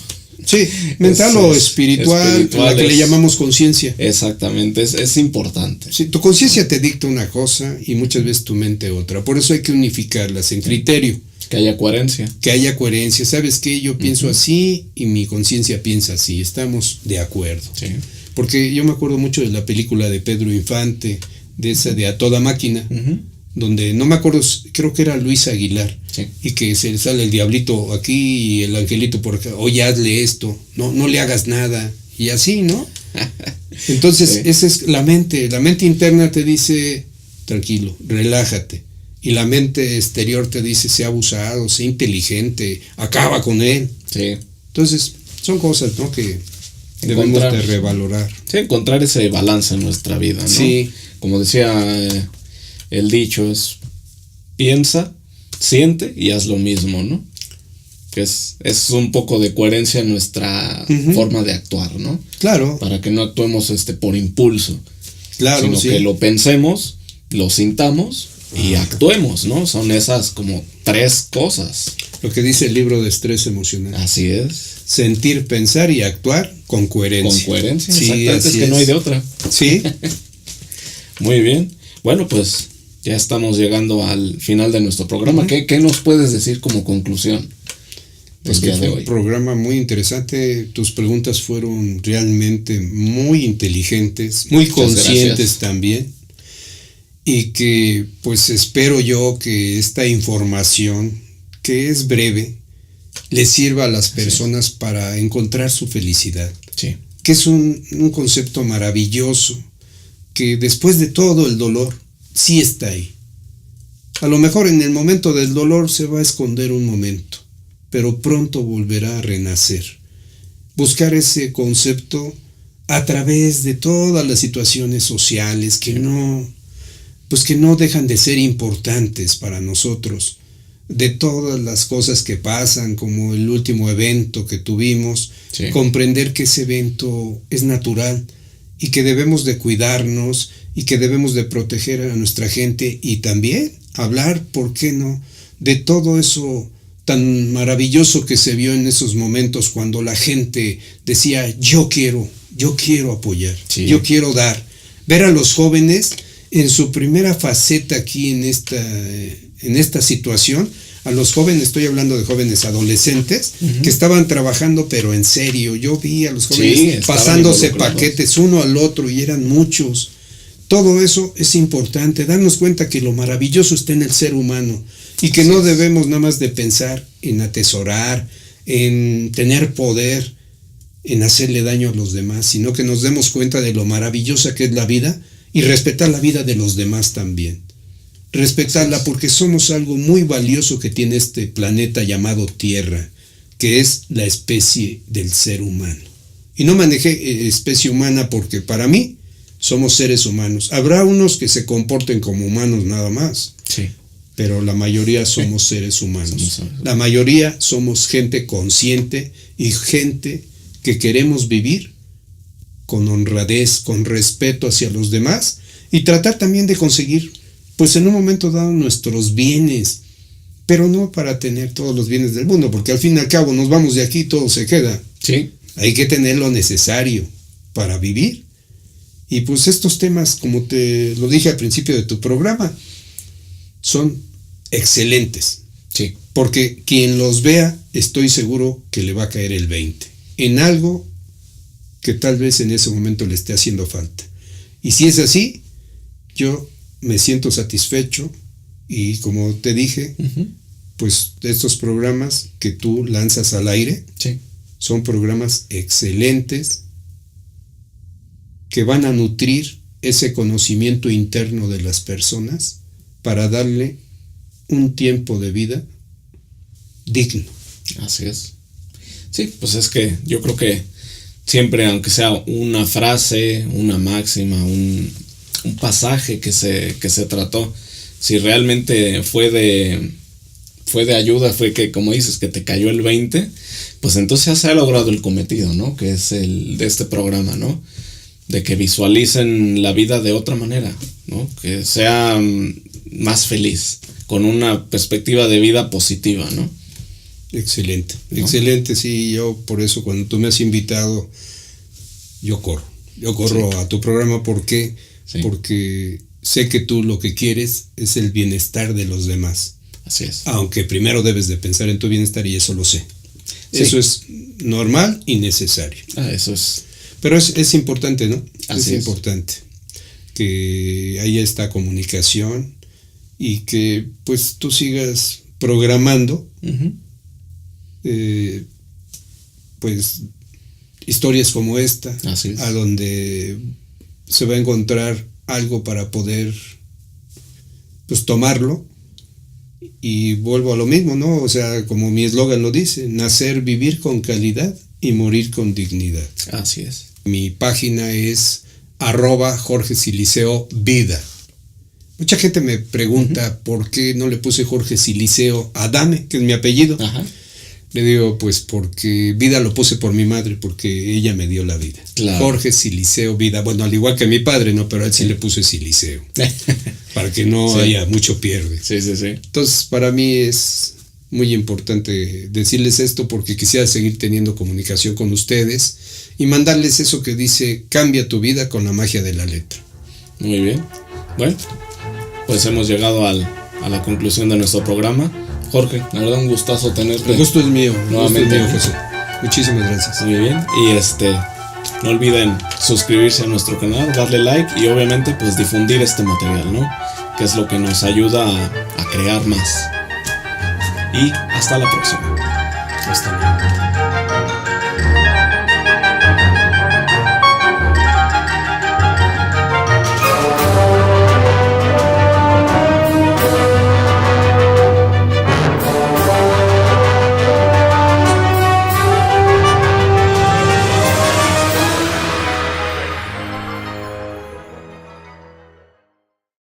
Sí, mental o espiritual, la que le llamamos conciencia. Exactamente, es importante. Sí, tu conciencia te dicta una cosa y muchas veces tu mente otra. Por eso hay que unificarlas en criterio. Que haya coherencia. Que haya coherencia. ¿Sabes qué? Yo pienso así y mi conciencia piensa así. Estamos de acuerdo. Sí. Porque yo me acuerdo mucho de la película de Pedro Infante, de esa de A Toda Máquina, donde no me acuerdo, creo que era Luis Aguilar, Sí. y que se le sale el diablito aquí y el angelito por acá, oye, hazle esto, no le hagas nada, y así, ¿no? Entonces, Sí. esa es la mente interna te dice, tranquilo, relájate, y la mente exterior te dice, sé abusado, sé inteligente, acaba con él. Sí. Entonces, son cosas, ¿no?, que debemos de revalorar. Sí, encontrar ese balance en nuestra vida, ¿no? Sí. Como decía el dicho, es piensa, siente y haz lo mismo, ¿no? Que es un poco de coherencia en nuestra forma de actuar, ¿no? Claro. Para que no actuemos por impulso, Claro, sino sí. que lo pensemos, lo sintamos y actuemos, ¿no? Son esas como 3 cosas. Lo que dice el libro de estrés emocional. Así es. Sentir, pensar y actuar con coherencia. Con coherencia, Sí, exactamente, así es que no hay de otra. Sí. Muy bien. Bueno, pues ya estamos llegando al final de nuestro programa. ¿Qué nos puedes decir como conclusión Pues del que día de fue hoy? un programa muy interesante. Tus preguntas fueron realmente muy inteligentes, muy Muchas conscientes gracias. también. Y que pues espero yo que esta información, que es breve, les sirva a las personas para encontrar su felicidad. Sí. Que es un concepto maravilloso, que después de todo el dolor, sí está ahí. A lo mejor en el momento del dolor se va a esconder un momento, pero pronto volverá a renacer. Buscar ese concepto a través de todas las situaciones sociales que no dejan de ser importantes para nosotros, de todas las cosas que pasan, como el último evento que tuvimos, Sí. comprender que ese evento es natural y que debemos de cuidarnos y que debemos de proteger a nuestra gente y también hablar, ¿por qué no?, de todo eso tan maravilloso que se vio en esos momentos cuando la gente decía, yo quiero apoyar, Sí. yo quiero dar. Ver a los jóvenes en su primera faceta aquí en esta situación, a los jóvenes, estoy hablando de jóvenes adolescentes, que estaban trabajando pero en serio. Yo vi a los jóvenes Sí, estaban pasándose involucrados. paquetes uno al otro y eran muchos. Todo eso es importante, darnos cuenta que lo maravilloso está en el ser humano y que no debemos nada más de pensar en atesorar, en tener poder, en hacerle daño a los demás, sino que nos demos cuenta de lo maravillosa que es la vida y respetar la vida de los demás también. Respetarla porque somos algo muy valioso que tiene este planeta llamado Tierra, que es la especie del ser humano. Y no manejé especie humana porque para mí somos seres humanos. Habrá unos que se comporten como humanos nada más, Sí. pero la mayoría somos seres humanos. Somos seres. La mayoría somos gente consciente y gente que queremos vivir con honradez, con respeto hacia los demás y tratar también de conseguir, pues en un momento dado, nuestros bienes, pero no para tener todos los bienes del mundo, porque al fin y al cabo nos vamos de aquí y todo se queda. Sí. Hay que tener lo necesario para vivir. Y pues estos temas, como te lo dije al principio de tu programa, son excelentes. Sí. Porque quien los vea, estoy seguro que le va a caer el 20 en algo que tal vez en ese momento le esté haciendo falta. Y si es así, yo me siento satisfecho y como te dije, pues estos programas que tú lanzas al aire Sí. son programas excelentes que van a nutrir ese conocimiento interno de las personas para darle un tiempo de vida digno. Así es. Sí, pues es que yo creo que siempre, aunque sea una frase, una máxima, un pasaje que se trató, si realmente fue de ayuda, fue que, como dices, que te cayó el 20, pues entonces ya se ha logrado el cometido, ¿no? Que es el de este programa, ¿no? De que visualicen la vida de otra manera, ¿no? Que sea más feliz, con una perspectiva de vida positiva, ¿no? Excelente, ¿No? excelente, sí, yo por eso cuando tú me has invitado, yo corro sí. A tu programa, ¿por qué? Sí. Porque sé que tú lo que quieres es el bienestar de los demás. Así es. Aunque primero debes de pensar en tu bienestar y eso lo sé. Sí. Eso es normal y necesario. Eso es. Pero es importante, ¿no? Así es importante que haya esta comunicación y que pues tú sigas programando pues historias como esta, a donde se va a encontrar algo para poder pues tomarlo. Y vuelvo a lo mismo, ¿no? O sea, como mi eslogan lo dice, nacer, vivir con calidad y morir con dignidad. Así es. Mi página es @Jorge Siliceo Vida. Mucha gente me pregunta por qué no le puse Jorge Siliceo Adame, que es mi apellido. Ajá. Le digo, pues porque vida lo puse por mi madre, porque ella me dio la vida. Claro. Jorge Siliceo Vida. Bueno, al igual que mi padre, ¿no? Pero a él sí le puse Siliceo. Para que no haya mucho pierde. Sí. Entonces, para mí es muy importante decirles esto porque quisiera seguir teniendo comunicación con ustedes y mandarles eso que dice, cambia tu vida con la magia de la letra. Muy bien. Bueno, pues hemos llegado a la conclusión de nuestro programa. Jorge, la verdad un gustazo tenerte. El gusto es mío. Nuevamente, José. Muchísimas gracias. Muy bien. Y no olviden suscribirse a nuestro canal, darle like y obviamente pues difundir este material, ¿no? Que es lo que nos ayuda a crear más. Y hasta la próxima. Hasta luego.